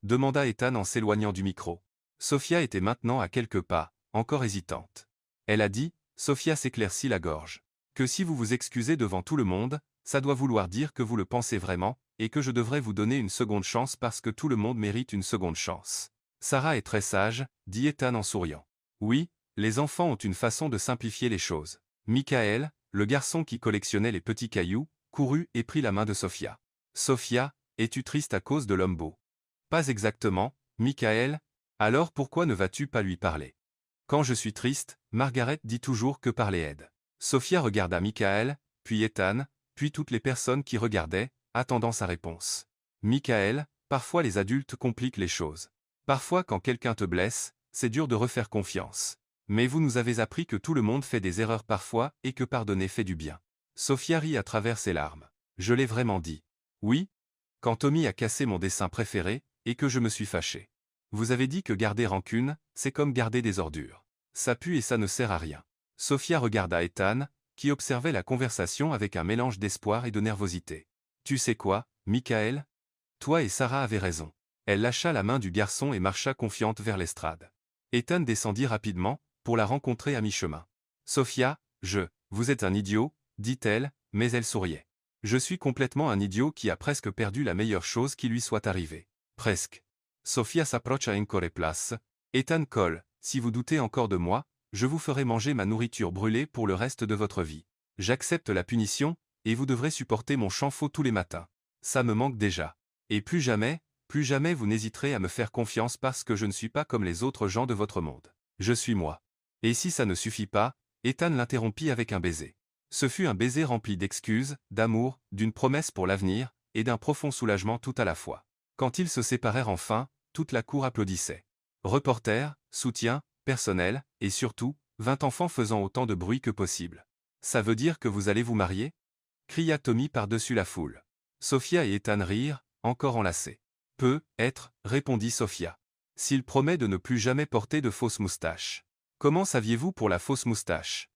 demanda Ethan en s'éloignant du micro. Sophia était maintenant à quelques pas, encore hésitante. Elle a dit, Sophia s'éclaircit la gorge, que si vous vous excusez devant tout le monde, ça doit vouloir dire que vous le pensez vraiment, et que je devrais vous donner une seconde chance parce que tout le monde mérite une seconde chance. Sarah est très sage, dit Ethan en souriant. Oui, les enfants ont une façon de simplifier les choses. Michael, le garçon qui collectionnait les petits cailloux, courut et prit la main de Sophia. Sophia, es-tu triste à cause de l'homme beau ? Pas exactement, Michael. Alors pourquoi ne vas-tu pas lui parler ? Quand je suis triste, Margaret dit toujours que parler aide. Sophia regarda Michael, puis Ethan, puis toutes les personnes qui regardaient, attendant sa réponse. Michael, parfois les adultes compliquent les choses. Parfois quand quelqu'un te blesse, c'est dur de refaire confiance. Mais vous nous avez appris que tout le monde fait des erreurs parfois et que pardonner fait du bien. Sophia rit à travers ses larmes. Je l'ai vraiment dit. Oui ? Quand Tommy a cassé mon dessin préféré, et que je me suis fâché. Vous avez dit que garder rancune, c'est comme garder des ordures. Ça pue et ça ne sert à rien. Sophia regarda Ethan, qui observait la conversation avec un mélange d'espoir et de nervosité. « Tu sais quoi, Michael? Toi et Sarah avez raison. » Elle lâcha la main du garçon et marcha confiante vers l'estrade. Ethan descendit rapidement, pour la rencontrer à mi-chemin. « Sophia, vous êtes un idiot, dit-elle, mais elle souriait. « Je suis complètement un idiot qui a presque perdu la meilleure chose qui lui soit arrivée. » Presque. Sophia s'approcha encore plus. « Ethan Cole, si vous doutez encore de moi, je vous ferai manger ma nourriture brûlée pour le reste de votre vie. J'accepte la punition, et vous devrez supporter mon champfort tous les matins. Ça me manque déjà. Et plus jamais vous n'hésiterez à me faire confiance parce que je ne suis pas comme les autres gens de votre monde. Je suis moi. » Et si ça ne suffit pas, Ethan l'interrompit avec un baiser. Ce fut un baiser rempli d'excuses, d'amour, d'une promesse pour l'avenir, et d'un profond soulagement tout à la fois. Quand ils se séparèrent enfin, toute la cour applaudissait. Reporters, soutien, personnel, et surtout, 20 enfants faisant autant de bruit que possible. « Ça veut dire que vous allez vous marier ?» cria Tommy par-dessus la foule. Sophia et Ethan rirent, encore enlacés. « Peut-être, répondit Sophia. S'il promet de ne plus jamais porter de fausses moustaches. » « Comment saviez-vous pour la fausse moustache ?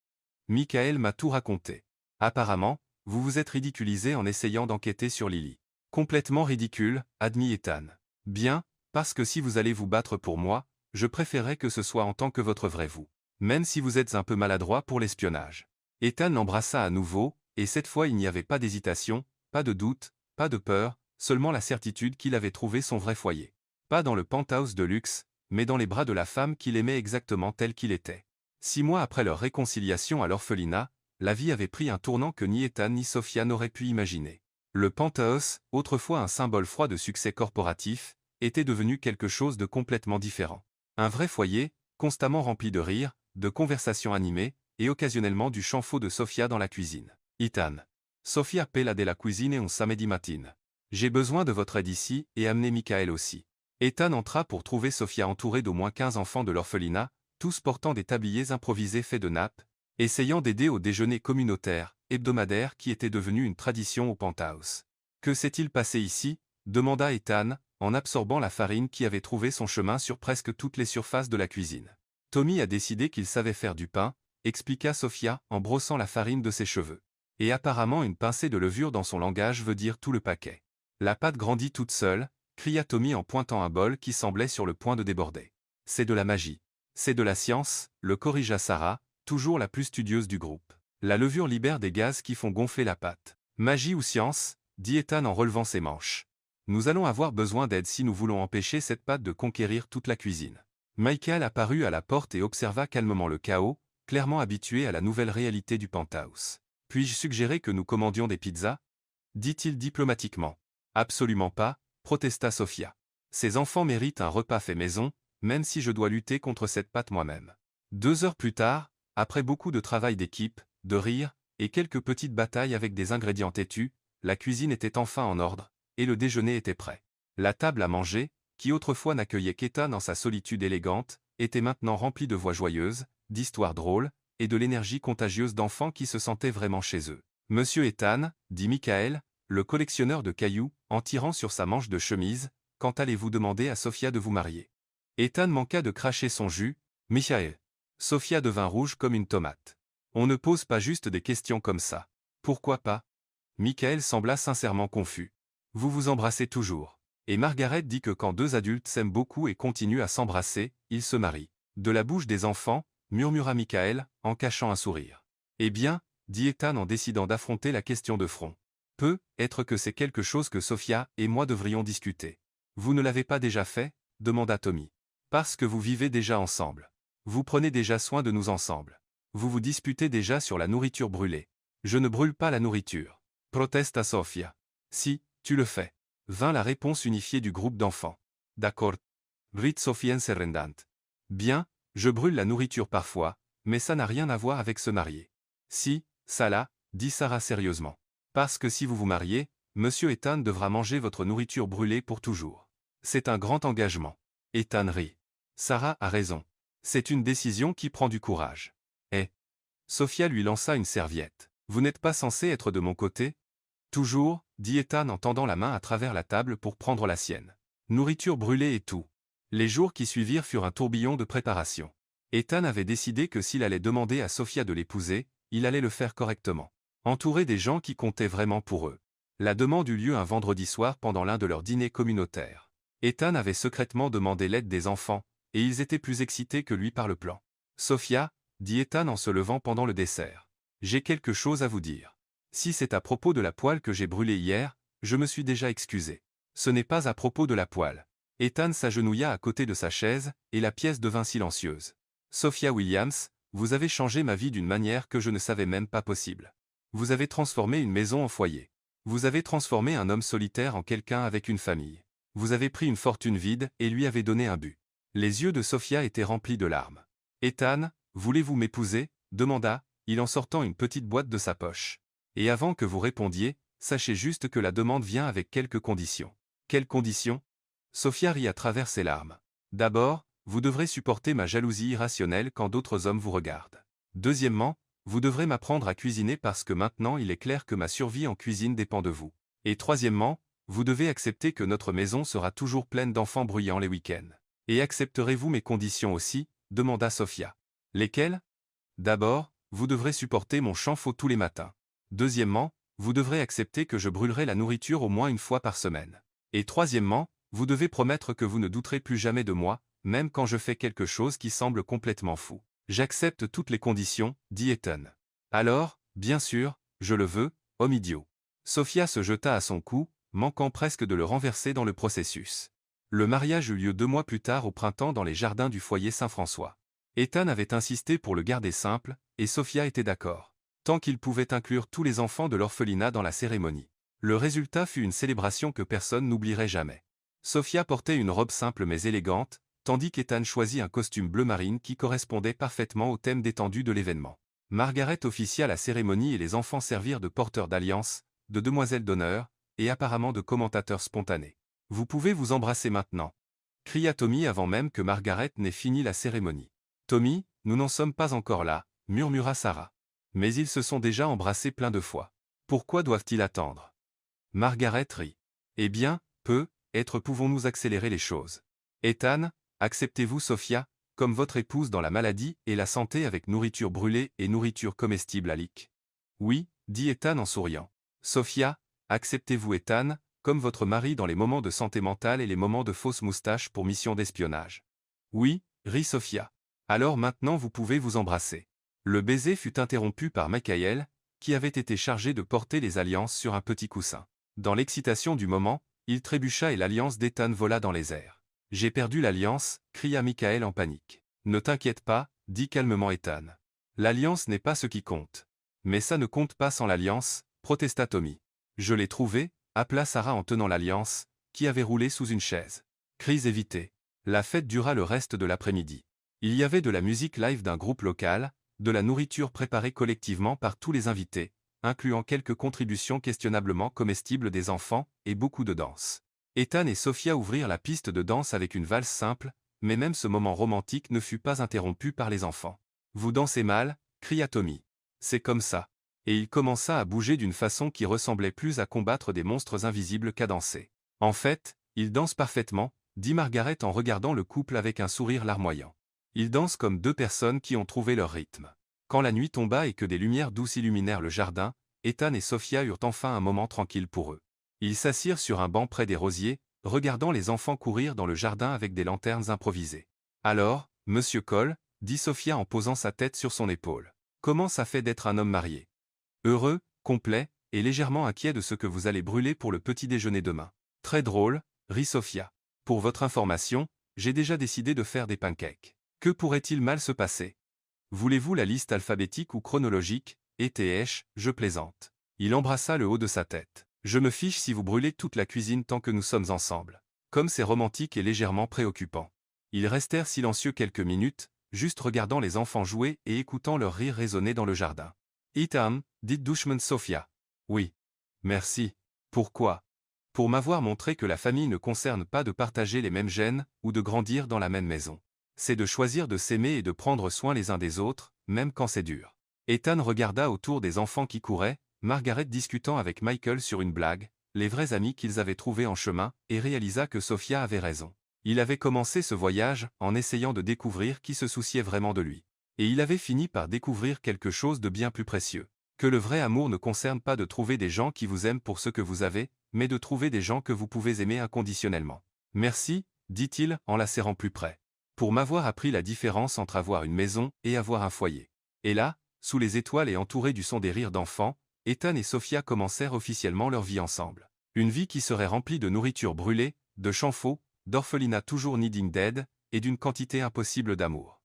Michael m'a tout raconté. Apparemment, vous vous êtes ridiculisé en essayant d'enquêter sur Lily. Complètement ridicule, admit Ethan. Bien, parce que si vous allez vous battre pour moi, je préférerais que ce soit en tant que votre vrai vous. Même si vous êtes un peu maladroit pour l'espionnage. Ethan l'embrassa à nouveau, et cette fois il n'y avait pas d'hésitation, pas de doute, pas de peur, seulement la certitude qu'il avait trouvé son vrai foyer. Pas dans le penthouse de luxe, mais dans les bras de la femme qu'il aimait exactement tel qu'il était. 6 mois après leur réconciliation à l'orphelinat, la vie avait pris un tournant que ni Ethan ni Sophia n'auraient pu imaginer. Le penthouse, autrefois un symbole froid de succès corporatif, était devenu quelque chose de complètement différent. Un vrai foyer, constamment rempli de rires, de conversations animées, et occasionnellement du champfort de Sophia dans la cuisine. Ethan. Sophia pela de la cuisine un samedi matin. J'ai besoin de votre aide ici, et amenez Michael aussi. Ethan entra pour trouver Sophia entourée d'au moins 15 enfants de l'orphelinat, tous portant des tabliers improvisés faits de nappes, essayant d'aider au déjeuner communautaire, hebdomadaire qui était devenu une tradition au penthouse. « Que s'est-il passé ici ?» demanda Ethan, en absorbant la farine qui avait trouvé son chemin sur presque toutes les surfaces de la cuisine. « Tommy a décidé qu'il savait faire du pain, expliqua Sophia en brossant la farine de ses cheveux. Et apparemment une pincée de levure dans son langage veut dire tout le paquet. La pâte grandit toute seule, cria Tommy en pointant un bol qui semblait sur le point de déborder. C'est de la magie. C'est de la science, le corrigea Sarah, toujours la plus studieuse du groupe. La levure libère des gaz qui font gonfler la pâte. Magie ou science, dit Ethan en relevant ses manches. Nous allons avoir besoin d'aide si nous voulons empêcher cette pâte de conquérir toute la cuisine. Michael apparut à la porte et observa calmement le chaos, clairement habitué à la nouvelle réalité du penthouse. Puis-je suggérer que nous commandions des pizzas ? Dit-il diplomatiquement. Absolument pas, protesta Sophia. Ces enfants méritent un repas fait maison, même si je dois lutter contre cette pâte moi-même. 2 heures plus tard, après beaucoup de travail d'équipe, de rire, et quelques petites batailles avec des ingrédients têtus, la cuisine était enfin en ordre, et le déjeuner était prêt. La table à manger, qui autrefois n'accueillait qu'Ethan dans sa solitude élégante, était maintenant remplie de voix joyeuses, d'histoires drôles, et de l'énergie contagieuse d'enfants qui se sentaient vraiment chez eux. « Monsieur Ethan, dit Michael, le collectionneur de cailloux, en tirant sur sa manche de chemise, quand allez-vous demander à Sophia de vous marier ?» Ethan manqua de cracher son jus. « Michael. » Sophia devint rouge comme une tomate. « On ne pose pas juste des questions comme ça. Pourquoi pas ?» Michael sembla sincèrement confus. « Vous vous embrassez toujours. » Et Margaret dit que quand 2 adultes s'aiment beaucoup et continuent à s'embrasser, ils se marient. De la bouche des enfants, murmura Michael, en cachant un sourire. « Eh bien, dit Ethan en décidant d'affronter la question de front. Peut-être que c'est quelque chose que Sophia et moi devrions discuter. Vous ne l'avez pas déjà fait ? Demanda Tommy. Parce que vous vivez déjà ensemble. Vous prenez déjà soin de nous ensemble. Vous vous disputez déjà sur la nourriture brûlée. Je ne brûle pas la nourriture. Protesta Sophia. Si, tu le fais. Vint la réponse unifiée du groupe d'enfants. D'accord. Rit Sophien Serendant. Bien, je brûle la nourriture parfois, mais ça n'a rien à voir avec se marier. Si, ça l'a, dit Sarah sérieusement. Parce que si vous vous mariez, Monsieur Ethan devra manger votre nourriture brûlée pour toujours. C'est un grand engagement. Ethan rit. Sarah a raison. C'est une décision qui prend du courage. Eh. Sophia lui lança une serviette. Vous n'êtes pas censé être de mon côté ? Toujours, dit Ethan en tendant la main à travers la table pour prendre la sienne. Nourriture brûlée et tout. Les jours qui suivirent furent un tourbillon de préparation. Ethan avait décidé que s'il allait demander à Sophia de l'épouser, il allait le faire correctement. Entouré des gens qui comptaient vraiment pour eux. La demande eut lieu un vendredi soir pendant l'un de leurs dîners communautaires. Ethan avait secrètement demandé l'aide des enfants, et ils étaient plus excités que lui par le plan. « Sophia, » dit Ethan en se levant pendant le dessert. « J'ai quelque chose à vous dire. Si c'est à propos de la poêle que j'ai brûlée hier, je me suis déjà excusé. Ce n'est pas à propos de la poêle. » Ethan s'agenouilla à côté de sa chaise, et la pièce devint silencieuse. « Sophia Williams, vous avez changé ma vie d'une manière que je ne savais même pas possible. Vous avez transformé une maison en foyer. Vous avez transformé un homme solitaire en quelqu'un avec une famille. Vous avez pris une fortune vide et lui avez donné un but. » Les yeux de Sophia étaient remplis de larmes. « Ethan, voulez-vous m'épouser » demanda-il en sortant une petite boîte de sa poche. « Et avant que vous répondiez, sachez juste que la demande vient avec quelques conditions. » « Quelles conditions » Sophia rit à travers ses larmes. « D'abord, vous devrez supporter ma jalousie irrationnelle quand d'autres hommes vous regardent. Deuxièmement, vous devrez m'apprendre à cuisiner parce que maintenant il est clair que ma survie en cuisine dépend de vous. Et troisièmement, vous devez accepter que notre maison sera toujours pleine d'enfants bruyants les week-ends. Et accepterez-vous mes conditions aussi » demanda Sophia. « Lesquelles » ? « D'abord, vous devrez supporter mon chant faux tous les matins. Deuxièmement, vous devrez accepter que je brûlerai la nourriture au moins une fois par semaine. Et troisièmement, vous devez promettre que vous ne douterez plus jamais de moi, même quand je fais quelque chose qui semble complètement fou. »« J'accepte toutes les conditions, » dit Ethan. « Alors, bien sûr, je le veux, homme idiot. » Sophia se jeta à son cou, manquant presque de le renverser dans le processus. Le mariage eut lieu 2 mois plus tard au printemps dans les jardins du foyer Saint-François. Ethan avait insisté pour le garder simple, et Sophia était d'accord. Tant qu'il pouvait inclure tous les enfants de l'orphelinat dans la cérémonie. Le résultat fut une célébration que personne n'oublierait jamais. Sophia portait une robe simple mais élégante, tandis qu'Ethan choisit un costume bleu marine qui correspondait parfaitement au thème détendu de l'événement. Margaret officia la cérémonie et les enfants servirent de porteurs d'alliance, de demoiselles d'honneur, et apparemment de commentateurs spontanés. « Vous pouvez vous embrasser maintenant » cria Tommy avant même que Margaret n'ait fini la cérémonie. « Tommy, nous n'en sommes pas encore là » murmura Sarah. « Mais ils se sont déjà embrassés plein de fois. Pourquoi doivent-ils attendre » Margaret rit. « Eh bien, pouvons-nous accélérer les choses. Ethan, acceptez-vous Sophia, comme votre épouse dans la maladie et la santé avec nourriture brûlée et nourriture comestible à Lick ?» Oui, dit Ethan en souriant. « Sophia, acceptez-vous Ethan, comme votre mari dans les moments de santé mentale et les moments de fausse moustache pour mission d'espionnage ?» Oui, rit Sophia. « Alors maintenant vous pouvez vous embrasser. » Le baiser fut interrompu par Michael, qui avait été chargé de porter les alliances sur un petit coussin. Dans l'excitation du moment, il trébucha et l'alliance d'Ethan vola dans les airs. « J'ai perdu l'alliance » cria Michael en panique. « Ne t'inquiète pas, » dit calmement Ethan. « L'alliance n'est pas ce qui compte. »« Mais ça ne compte pas sans l'alliance » protesta Tommy. « Je l'ai trouvée » appela Sarah en tenant l'alliance, qui avait roulé sous une chaise. Crise évitée. La fête dura le reste de l'après-midi. Il y avait de la musique live d'un groupe local, de la nourriture préparée collectivement par tous les invités, incluant quelques contributions questionnablement comestibles des enfants, et beaucoup de danse. Ethan et Sophia ouvrirent la piste de danse avec une valse simple, mais même ce moment romantique ne fut pas interrompu par les enfants. « Vous dansez mal » cria Tommy. « C'est comme ça. » Et il commença à bouger d'une façon qui ressemblait plus à combattre des monstres invisibles qu'à danser. « En fait, il danse parfaitement » dit Margaret en regardant le couple avec un sourire larmoyant. « Ils dansent comme 2 personnes qui ont trouvé leur rythme. » Quand la nuit tomba et que des lumières douces illuminèrent le jardin, Ethan et Sophia eurent enfin un moment tranquille pour eux. Ils s'assirent sur un banc près des rosiers, regardant les enfants courir dans le jardin avec des lanternes improvisées. « Alors, Monsieur Cole » dit Sophia en posant sa tête sur son épaule. « Comment ça fait d'être un homme marié ? Heureux, complet, et légèrement inquiet de ce que vous allez brûler pour le petit déjeuner demain. » Très drôle, rit Sophia. « Pour votre information, j'ai déjà décidé de faire des pancakes. Que pourrait-il mal se passer ? Voulez-vous la liste alphabétique ou chronologique ? Je plaisante. » Il embrassa le haut de sa tête. « Je me fiche si vous brûlez toute la cuisine tant que nous sommes ensemble. » Comme c'est romantique et légèrement préoccupant. Ils restèrent silencieux quelques minutes, juste regardant les enfants jouer et écoutant leurs rires résonner dans le jardin. « Ethan, dit doucement Sophia. »« Oui. »« Merci. »« Pourquoi ? » ?»« Pour m'avoir montré que la famille ne concerne pas de partager les mêmes gènes ou de grandir dans la même maison. C'est de choisir de s'aimer et de prendre soin les uns des autres, même quand c'est dur. » Ethan regarda autour des enfants qui couraient, Margaret discutant avec Michael sur une blague, les vrais amis qu'ils avaient trouvés en chemin, et réalisa que Sophia avait raison. Il avait commencé ce voyage en essayant de découvrir qui se souciait vraiment de lui. Et il avait fini par découvrir quelque chose de bien plus précieux. Que le vrai amour ne concerne pas de trouver des gens qui vous aiment pour ce que vous avez, mais de trouver des gens que vous pouvez aimer inconditionnellement. Merci, dit-il en la serrant plus près. Pour m'avoir appris la différence entre avoir une maison et avoir un foyer. Et là, sous les étoiles et entourés du son des rires d'enfants, Ethan et Sophia commencèrent officiellement leur vie ensemble. Une vie qui serait remplie de nourriture brûlée, de chants faux, d'orphelinat toujours needing d'aide, et d'une quantité impossible d'amour.